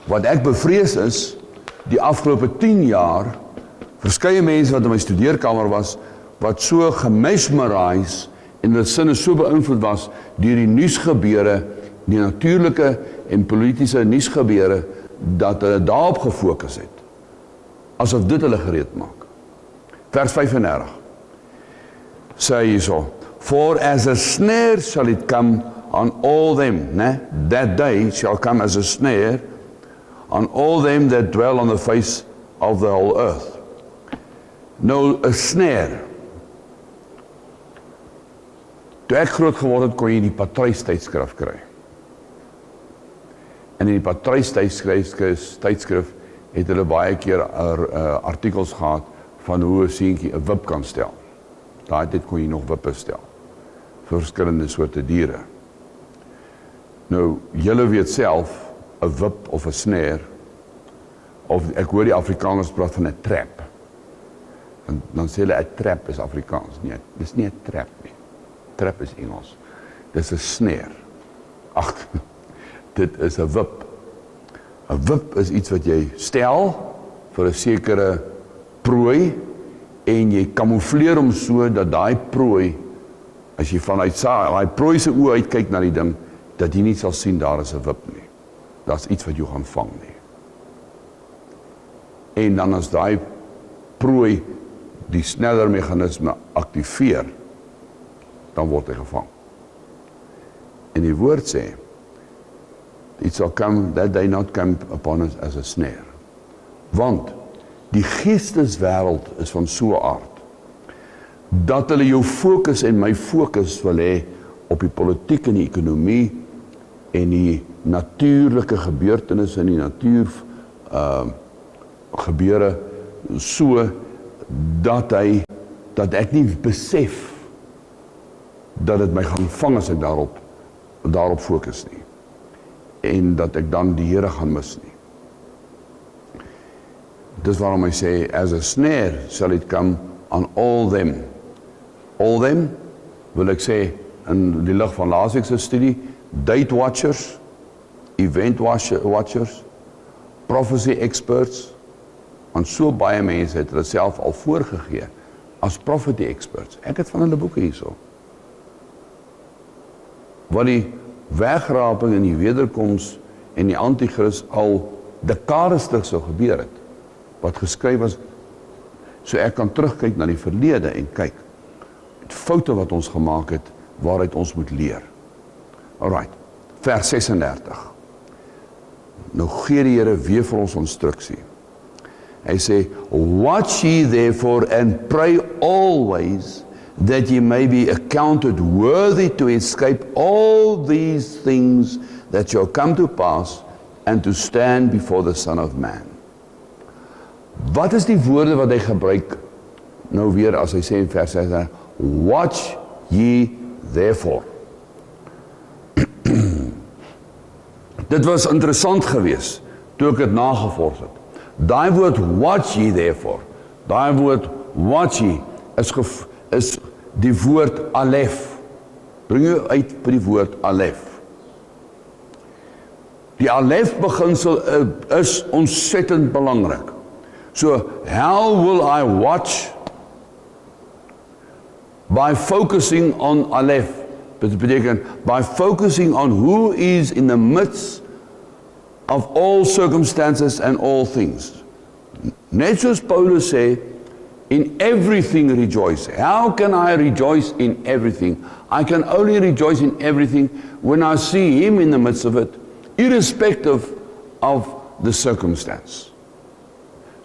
S1: Wat ek bevrees is, die afgelope 10 jaar, verskeie mense wat in my studeerkamer was, wat so gemesmerise en hulle sinne so beïnvloed was deur die nuusgebeure, die natuurlike en politiese nuusgebeure, dat hulle daarop gefokus het. Asof dit hulle gereed maak. Vers 35. Sê hierso, for as a snare shall it come on all them, né? That day shall come as a snare on all them that dwell on the face of the whole earth. Nou, 'n snare. Toe ek groot geword het, kon jy die Patruis tydskrif kry. En in die Patruis tydskrif het hulle baie keer artikels gehad van hoe 'n seentjie 'n wip kan stel. Daai tyd kon jy nog wippe stel vir verskillende soorte diere. Nou, julle weet self, 'n wip of 'n snare, of ek hoor die Afrikaners praat van 'n trap. En dan sê hulle 'n trap is Afrikaans. Nee, dis nie 'n trap nie. Trap is Engels. Dis 'n snare. Ag, dit is 'n wip. 'n Wip is iets wat jy stel vir 'n sekere prooi, en jy kamoufleer hom so dat daai prooi, as jy vanuit daai prooi se oë uitkyk na die ding, dat jy nie sal sien daar is 'n wip nie. Daar's iets wat jou gaan vang nie. En dan as daai prooi die sneller meganisme aktiveer, dan word hy gevang. En die woord sê, it shall come, that day not come upon us as a snare. Want die geesteswêreld is van so 'n aard, dat hulle jou fokus en my fokus wil hê op die politiek en die ekonomie en die natuurlike gebeurtenisse en die natuur gebeure, so dat ek nie besef dat dit my gaan vang as ek daarop fokus nie, en dat ek dan die Here gaan mis nie. Dis waarom hy sê, as a snare shall it come on all them. All them, wil ek sê, in die lig van laasweek se studie, date watchers, event watchers, prophecy experts, want so baie mense het hulle self al voorgegee as prophecy experts. Ek het van hulle boeke hierso. Wat die wegraping en die wederkoms en die antichrist al dekades terug sou gebeur het, wat geskryf was, so ek kan terugkyk na die verlede en kyk, die foute wat ons gemaak het, waaruit ons moet leer. Alright, vers 36. Nou gee die Here weer vir ons instruksie. Hy sê, watch ye therefore and pray always, that ye may be accounted worthy to escape all these things that shall come to pass, and to stand before the Son of Man. Wat is die woorde wat hy gebruik, nou weer as hy sê in vers 6, watch ye therefore. Dit was interessant geweest, toe ek het nagevors het. Daai woord watch ye therefore, daai woord watch ye, is die woord alef. Bring jou uit by die woord alef. Die alef beginsel is ontsettend belangrik. So, how will I watch? By focusing on alef. Dit beteken, by focusing on who is in the midst of all circumstances and all things. Net soos Paulus sê, in everything rejoice. How can I rejoice in everything? I can only rejoice in everything when I see him in the midst of it, irrespective of the circumstance.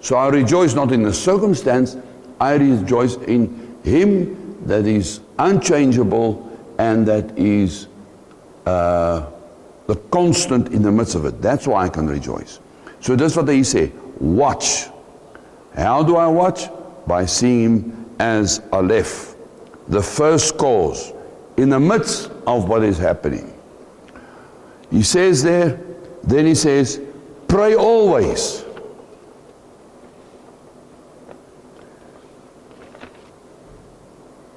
S1: So I rejoice not in the circumstance, I rejoice in him that is unchangeable and that is the constant in the midst of it. That's why I can rejoice. So that's what he say, watch. How do I watch? By seeing him as Aleph, the first cause, in the midst of what is happening. He says there, then he says, pray always.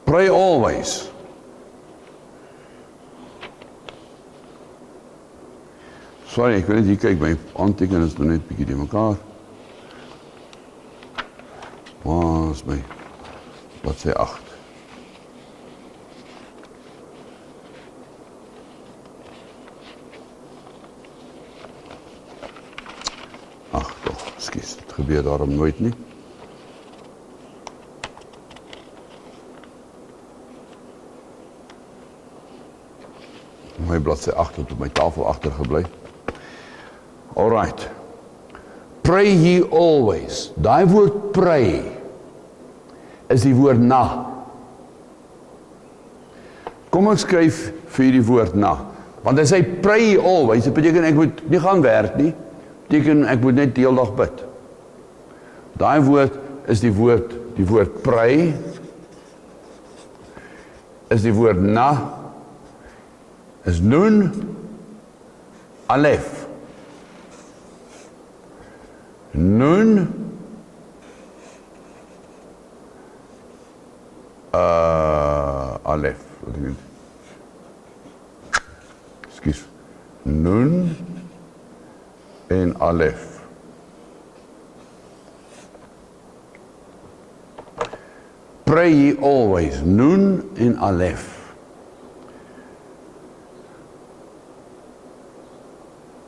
S1: Pray always. Sorry, ek wil net hier kyk, my aantekening is nog net bietjie die mekaar. Waar is my bladsy 8? Ag tog, skus, dit gebeur daarom nooit nie. My bladsy 8 het op my tafel agtergebly. Alright. Pray ye always. Daai woord pray is die woord na. Kom ek skryf vir die woord na. Want as hy pray ye always, dit beteken ek moet nie gaan werk nie. Beteken ek moet net die hele dag bid. Daai woord is die woord pray is die woord na, is nun, alef. Nun, alef. Excuse. Nun en alef. Pray ye always. Nun en alef.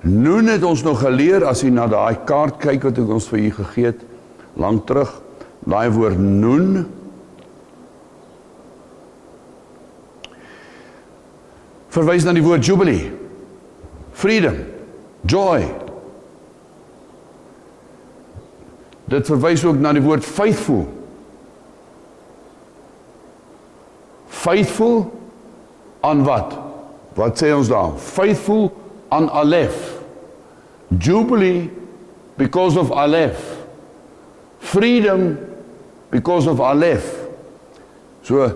S1: Nun het ons nog geleer, as jy na daai kaart kyk wat ek ons vir jy gegee het, lang terug, daai woord nun, verwys na die woord jubilee, freedom, joy. Dit verwys ook na die woord faithful. Faithful aan wat? Wat sê ons daar? Faithful aan Aleph. Jubilee because of Aleph. Freedom because of Aleph. So,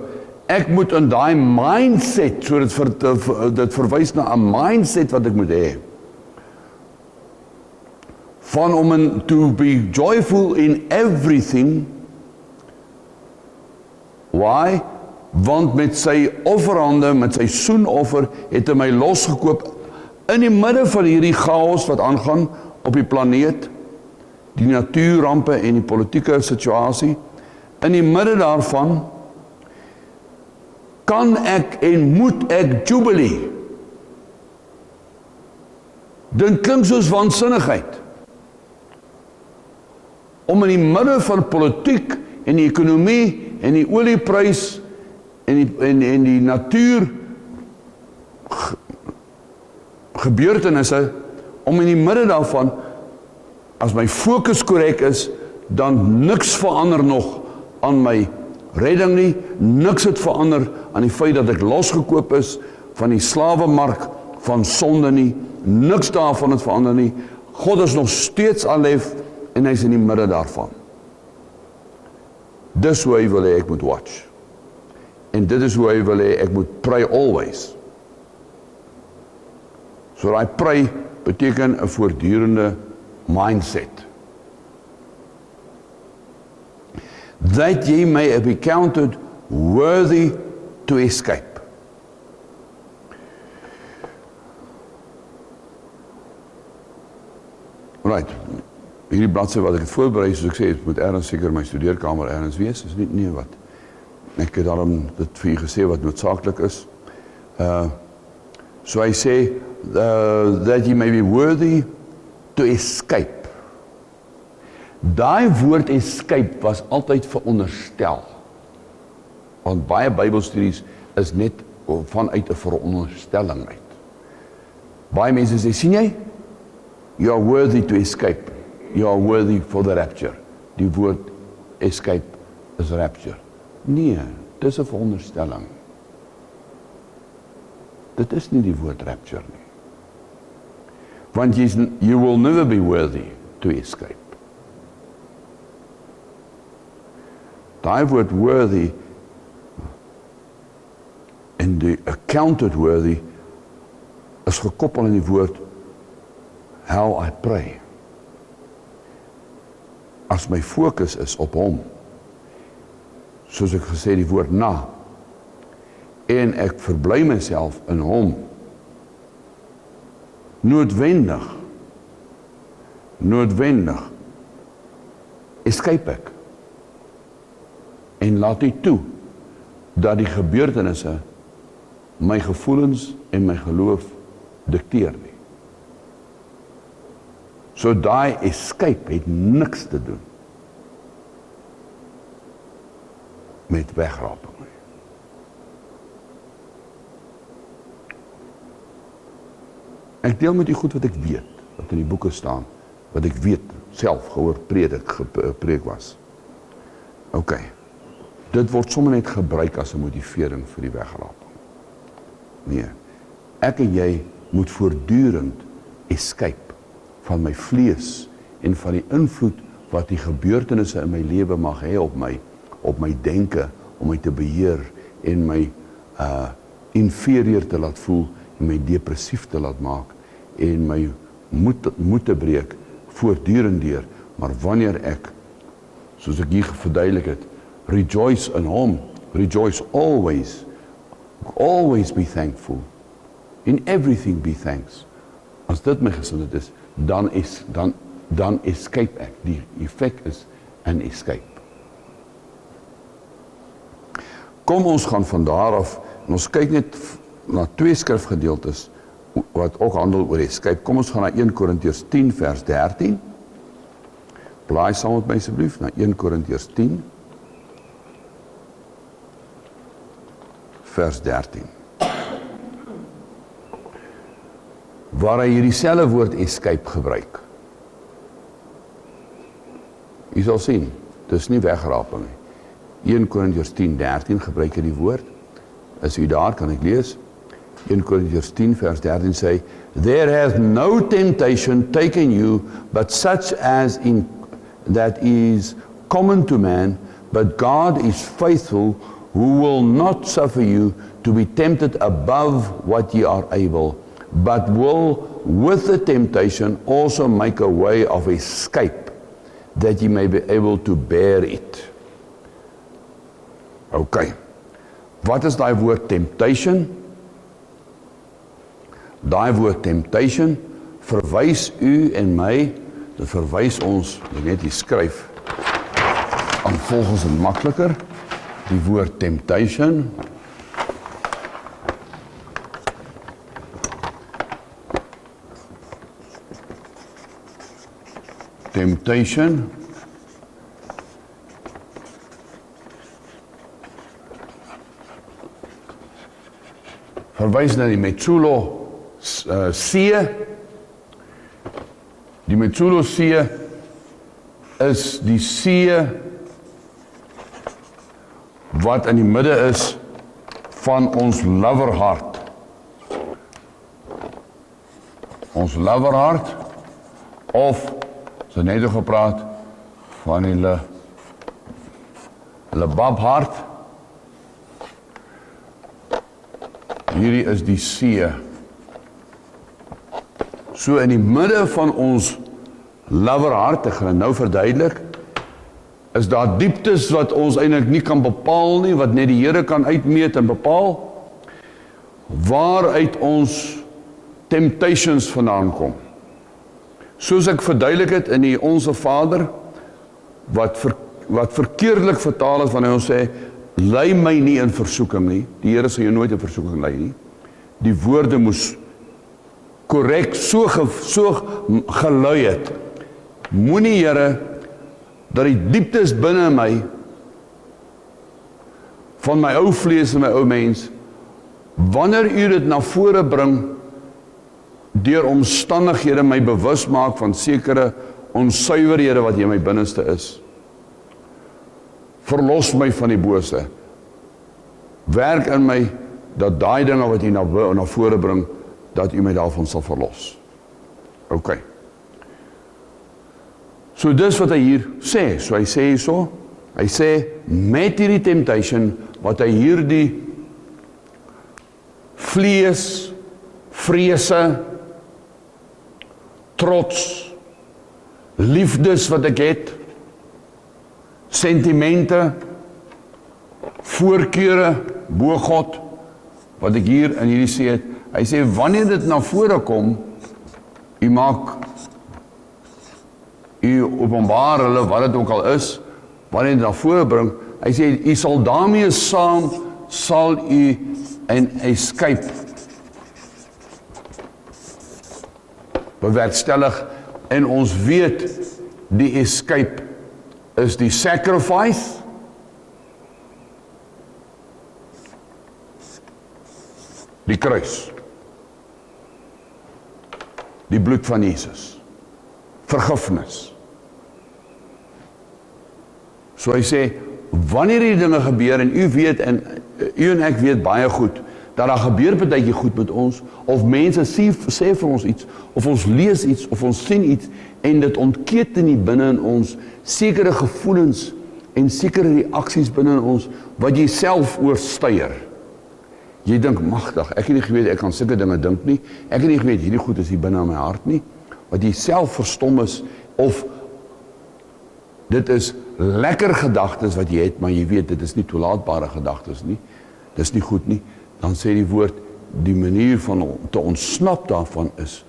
S1: ek moet in daai mindset, so dit verwys na 'n mindset wat ek moet hê. Van om to be joyful in everything. Why? Want met sy offerhande, met sy soenoffer, het hy my losgekoop in die midde van hierdie chaos wat aangaan op die planeet, die natuurrampe en die politieke situasie. In die midde daarvan kan ek en moet ek jubilee. Dit klink soos waansinnigheid. Om in die midde van politiek en die ekonomie en die olieprys en die natuur gebeurtenisse, om in die midde daarvan, as my fokus korrek is, dan niks verander nog aan my redding nie, niks het verander aan die feit dat ek losgekoop is van die slawemark van sonde nie, niks daarvan het verander nie. God is nog steeds Aleph en hy is in die midde daarvan. Dis hoe hy wil hê ek moet watch. En dit is hoe hy wil hê, ek moet pray always. So daai pray beteken 'n voortdurende mindset. That ye may be counted worthy to escape. Right, hierdie bladsy wat ek het voorberei, soos ek sê, het moet ergens seker my studeerkamer ergens wees, is nie wat. Ek het daarom dit vir u gesê wat noodsaaklik is. So hy sê, that ye may be worthy to escape. Daai woord escape was altyd veronderstel. Want baie Bybelstudies is net vanuit 'n veronderstelling uit. Baie mense sê, sien jy? You are worthy to escape. You are worthy for the rapture. Die woord escape is rapture. Nee, dis 'n veronderstelling. Dit is nie die woord rapture nie. Want you will never be worthy to escape. Daai woord worthy en die accounted worthy is gekoppel aan die woord how I pray. As my fokus is op hom, soos ek gesê die woord na, en ek verbly myself in hom, noodwendig, escape ek, en laat nie toe, dat die gebeurtenisse, my gevoelens en my geloof dikteer nie. So daai escape het niks te doen met wegraping. Ek deel met u goed wat ek weet, wat in die boeke staan, wat ek weet, self gehoor gepreek was. OK, dit word sommer net gebruik as 'n motivering vir die wegraping. Nee, ek en jy moet voortdurend escape van my vlees en van die invloed wat die gebeurtenisse in my lewe mag hê op my denke, om my te beheer en my inferior te laat voel en my depressief te laat maak en my moed te breek voortdurend deur. Maar wanneer ek, soos ek hier verduidelik het, rejoice in hom, rejoice always be thankful, in everything be thanks. As dit my gesindheid is, dan escape ek. Die effek is an escape. Kom ons gaan van daar af, en ons kyk net na 2 skrifgedeeltes, wat ook handel oor escape. Kom ons gaan na 1 Korintiërs 10 vers 13. Blaai saam met my asseblief na 1 Korintiërs 10 vers 13. Waar hy hierdie selfe woord escape gebruik. U sal sien, dis nie wegraping nie. 1 Korintiërs 10:13 gebruik hy die woord. As u daar kan ek lees. 1 Korintiërs 10 vers 13 sê, there hath no temptation taken you, but such as that is common to man, but God is faithful, who will not suffer you to be tempted above what ye are able, but will with the temptation also make a way of escape, that ye may be able to bear it. OK, wat is daai woord temptation? Daai woord temptation verwys u en my, dit verwys ons, ek net hier skryf, aan volgens en makliker, die woord temptation, verwys na die Metsulo see. Die Metsulo see is die see wat in die midde is van ons loverhart. Ons loverhart, of, so net gepraat, van die lebabhart, hierdie is die see. So in die midde van ons loverhart, ek gaan dit nou verduidelik, is daar dieptes wat ons eintlik nie kan bepaal nie, wat net die Here kan uitmeet en bepaal, waaruit ons temptations vandaan kom. Soos ek verduidelik het in die Onse Vader, wat verkeerdelik vertaal is wanneer ons sê, lei my nie in versoeking nie, die Here sal jou nooit in versoeking lei nie, die woorde moes korrek so gelui het, moenie Here, dat die dieptes binne my, van my ou vlees en my ou mens, wanneer u dit na vore bring, deur omstandighede my bewus maak van sekere onsuiverhede wat in my binneste is, verlos my van die bose, werk in my, dat daai dinge wat u na vore bring, dat u my daarvan sal verlos. Ok. So dis wat hy hier sê, so hy sê hierso, hy sê, met hierdie temptation, wat hy hierdie vlees, vrese, trots, liefdes wat ek het, sentimente, voorkeure, bo God, wat ek hier in hierdie sê het, hy sê, wanneer dit na vore kom, u maak, u openbaar hulle, wat het ook al is, wanneer dit na vore bring, hy sê, u sal daarmee saam, sal u en escape bewerkstellig, en ons weet, die escape is die sacrifice, die kruis, die bloed van Jesus, vergifnis. So hy sê, wanneer die dinge gebeur, en u weet, en u en ek weet baie goed, dat daar gebeur partytjie goed met ons, of mense sê vir ons iets, of ons lees iets, of ons sien iets, en dit ontketen nie binne in ons, sekere gevoelens, en sekere reaksies binne in ons, wat jy self oorstuier. Jy dink, magtig, ek het nie geweet, ek kan sulke dinge dink nie, ek het nie geweet, hierdie goed is hier binne in my hart nie, wat jy self verstom is, of dit is lekker gedagtes wat jy het, maar jy weet, dit is nie toelaatbare gedagtes nie, dit is nie goed nie, dan sê die woord, die manier van te ontsnap daarvan is,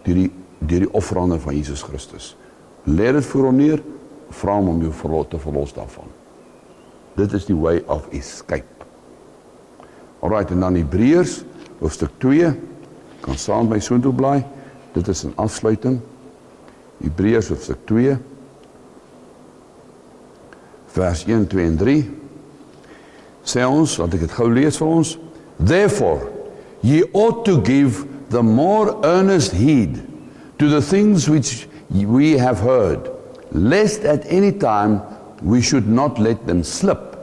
S1: deur die offerande van Jesus Christus. Leer dit voor hom neer, vra hom om jou te verlos daarvan. Dit is die way of escape. Alright, en dan Hebreërs, hoofstuk 2, kan saam by soontoe blaai, dit is 'n afsluiting, Hebreërs hoofstuk 2, vers 1, 2 en 3, sê ons, laat ek het gou lees vir ons, therefore, ye ought to give the more earnest heed to the things which we have heard, lest at any time we should not let them slip.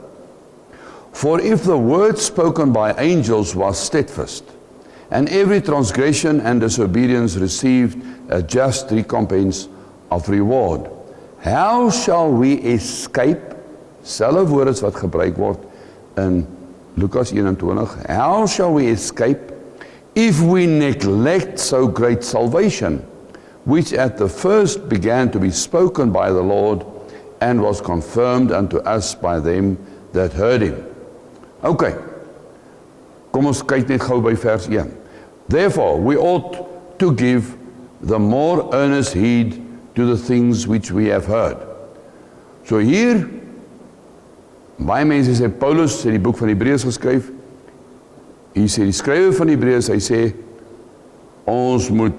S1: For if the word spoken by angels was steadfast, and every transgression and disobedience received a just recompense of reward, how shall we escape, selfe woorde wat gebruik word in Lukas 21, how shall we escape if we neglect so great salvation, which at the first began to be spoken by the Lord, and was confirmed unto us by them that heard him. Ok, kom ons kyk net gou by vers 1. Therefore, we ought to give the more earnest heed to the things which we have heard. So hier, baie mense sê, Paulus sê die boek van Hebreërs geskryf, hier sê die skrywer van Hebreërs, hy sê, ons moet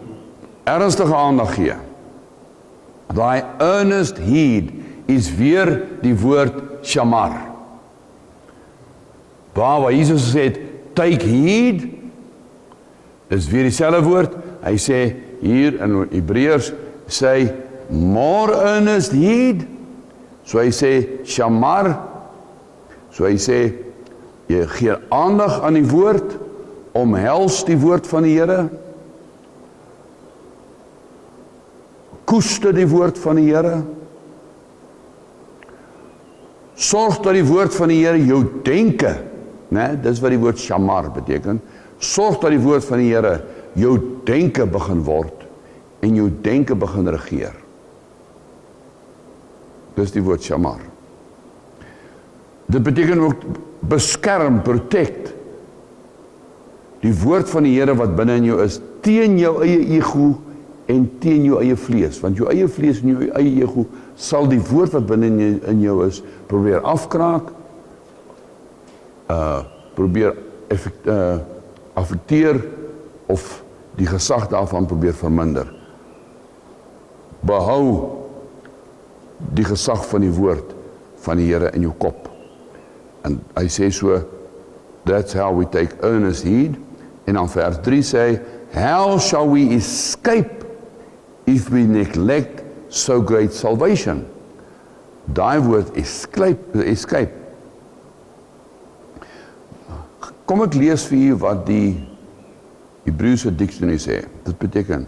S1: ernstige aandag gee. Daai earnest heed is weer die woord shamar. Waar Jesus sê, take heed, is weer dieselfde woord, hy sê hier in Hebreërs, sê more earnest heed, so hy sê shamar, so hy sê, jy gee aandag aan die woord, omhels die woord van die Here, koester die woord van die Here, sorg dat die woord van die Here jou denke, dis wat die woord shamar beteken, Sorg dat die woord van die Here jou denke begin word en jou denke begin regeer. Dis die woord shamar. Dit beteken ook beskerm, protect. Die woord van die Here wat binne in jou is, teen jou eie ego en teen jou eie vlees. Want jou eie vlees en jou eie ego sal die woord wat binne in jou is, probeer afkraak, probeer affekteer of die gesag daarvan probeer verminder. Behou die gesag van die woord van die Here in jou kop. En hy sê so, that's how we take earnest heed. En dan vers 3 sê, how shall we escape if we neglect so great salvation? Daai woord escape. Kom ek lees vir u wat die Hebreëse dictionary sê. Dit beteken,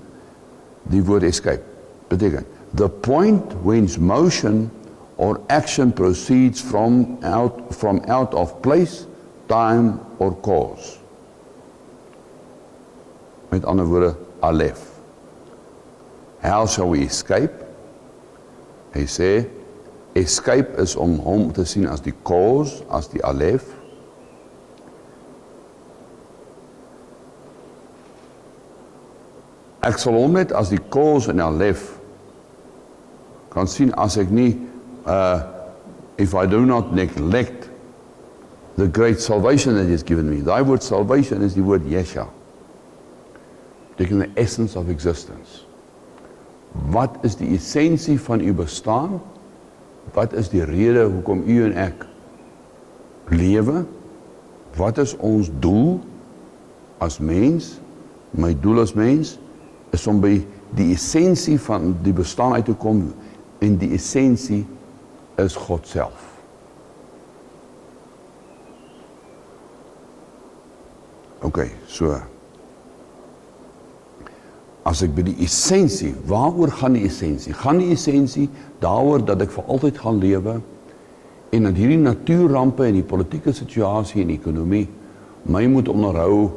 S1: die woord escape, beteken, the point whence motion or action proceeds from out of place, time or cause. Met ander woorde, alef. How shall we escape? Hy sê, escape is om hom te sien as die cause, as die alef. Ek sal hom net as die cause en alef kan sien as ek nie, if I do not neglect the great salvation that he has given me. Daai woord salvation is die woord Yesha. Beteken the essence of existence. Wat is die essensie van u bestaan? Wat is die rede hoekom u en ek lewe? Wat is ons doel as mens? My doel as mens is om by die essensie van die bestaan uit te kom, en die essensie is God self. Ok, so as ek by die essensie, waaroor gaan die essensie? Gaan die essensie daaroor dat ek vir altyd gaan lewe en dat hierdie natuurrampe en die politieke situasie en die ekonomie my moet onderhou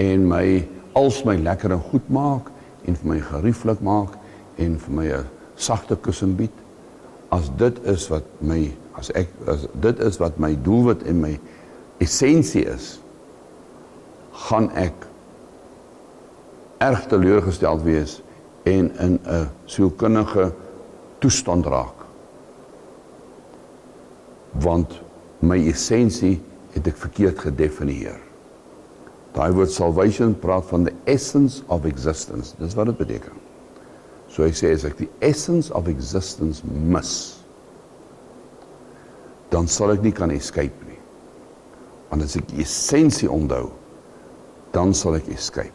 S1: en my lekker en goed maak en vir my gerieflik maak en vir my 'n sagte kussing bied? As dit is wat dit is wat my doelwit en my essensie is, gaan ek erg teleurgesteld wees en in 'n sielkundige toestand raak. Want my essensie het ek verkeerd gedefinieer. Daai woord salvation praat van the essence of existence. Dis wat dit beteken. So hy sê, as ek die essence of existence mis, dan sal ek nie kan escape nie. Want as ek die essensie onthou, dan sal ek escape.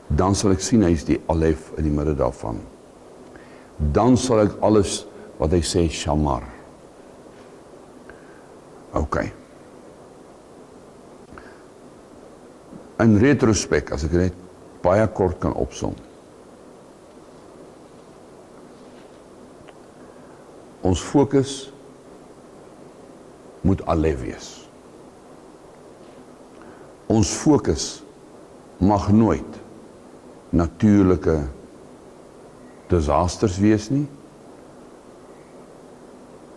S1: Dan sal ek sien, hy is die alef in die midde daarvan. Dan sal ek alles wat hy sê, shamar. Ok. In retrospek, as ek net baie kort kan opsom. Ons fokus moet alef wees. Ons fokus mag nooit natuurlike disasters wees nie,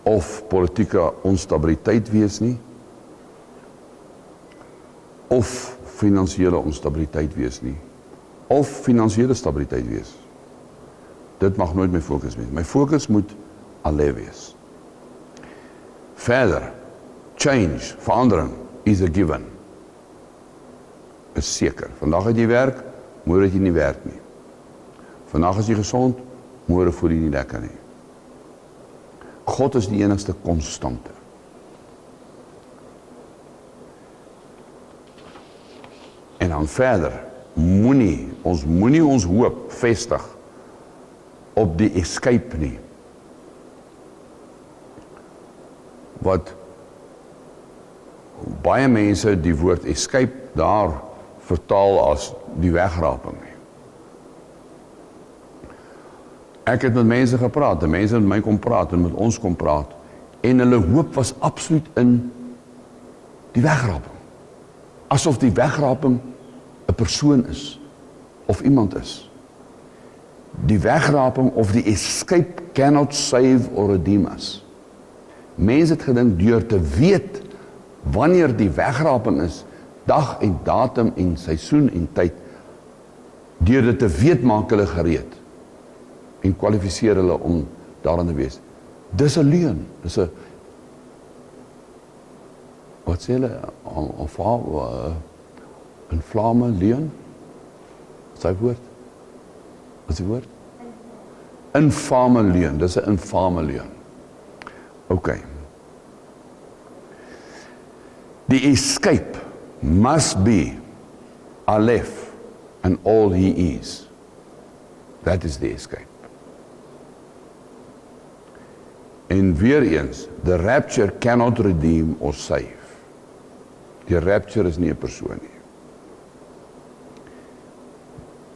S1: of politieke onstabiliteit wees nie, of finansiële onstabiliteit wees nie, of finansiële stabiliteit wees. Dit mag nooit my fokus wees. My fokus moet alef wees. Verder, change, verandering, is a given. Is seker. Vandag het jy werk, môre het jy nie werk nie. Vandag is jy gesond, môre voel jy nie lekker nie. God is die enigste konstante. En dan verder, ons moenie ons hoop vestig op die escape nie. Wat baie mense die woord escape daar vertaal as die wegraping nie. Ek het met mense gepraat, en mense met my kom praat en met ons kom praat, en hulle hoop was absoluut in die wegraping. Asof die wegraping 'n persoon is, of iemand is. Die wegraping of die escape cannot save or redeem us. Mense het gedink deur te weet wanneer die wegraping is, dag en datum en seisoen en tyd, deur dit te weet maak hulle gereed en kwalifiseer hulle om daarin te wees. Dis 'n leuen, dis 'n wat sê hulle, infame leuen? Wat is die woord? Wat is die woord? Infame leuen, dis 'n infame leuen. OK. The escape must be Aleph and all he is. That is the escape. En weer eens, the rapture cannot redeem or save. Die rapture is nie 'n persoon nie.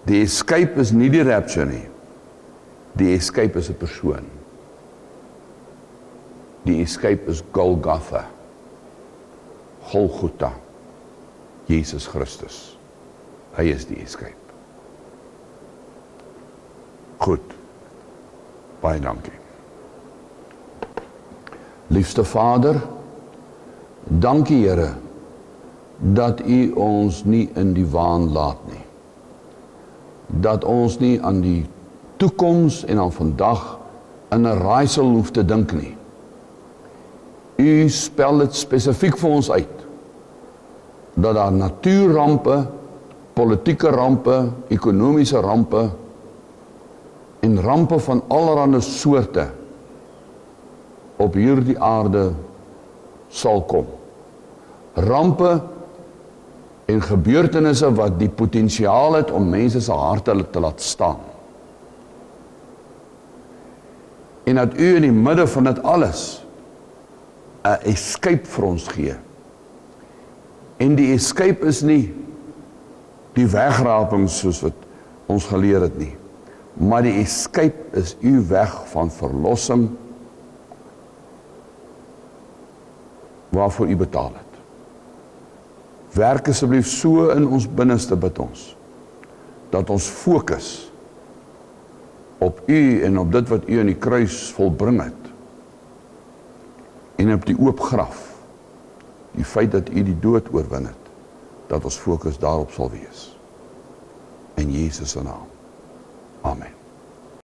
S1: Die escape is nie die rapture nie. Die escape is 'n persoon. Die escape is Golgotha. Golgotha. Jesus Christus. Hy is die escape. Goed. Baie dankie. Liefste Vader, dankie Here, dat U ons nie in die waan laat nie. Dat ons nie aan die toekoms en aan vandag in 'n raaisel hoef te dink nie. U spel dit spesifiek vir ons uit, dat daar natuurrampe, politieke rampe, ekonomiese rampe en rampe van allerlei soorte op hierdie aarde sal kom. Rampe en gebeurtenisse wat die potensiaal het om mense se harte te laat staan. En dat U in die midde van dit alles 'n escape vir ons gee. En die escape is nie die wegraping soos wat ons geleer het nie, maar die escape is U weg van verlossing waarvoor U betaal het. Werk asseblief so in ons binneste, bid ons, dat ons fokus op U en op dit wat U aan die kruis volbring het, en op die oop graf, die feit dat U die dood oorwin het, dat ons fokus daarop sal wees. In Jesus se naam.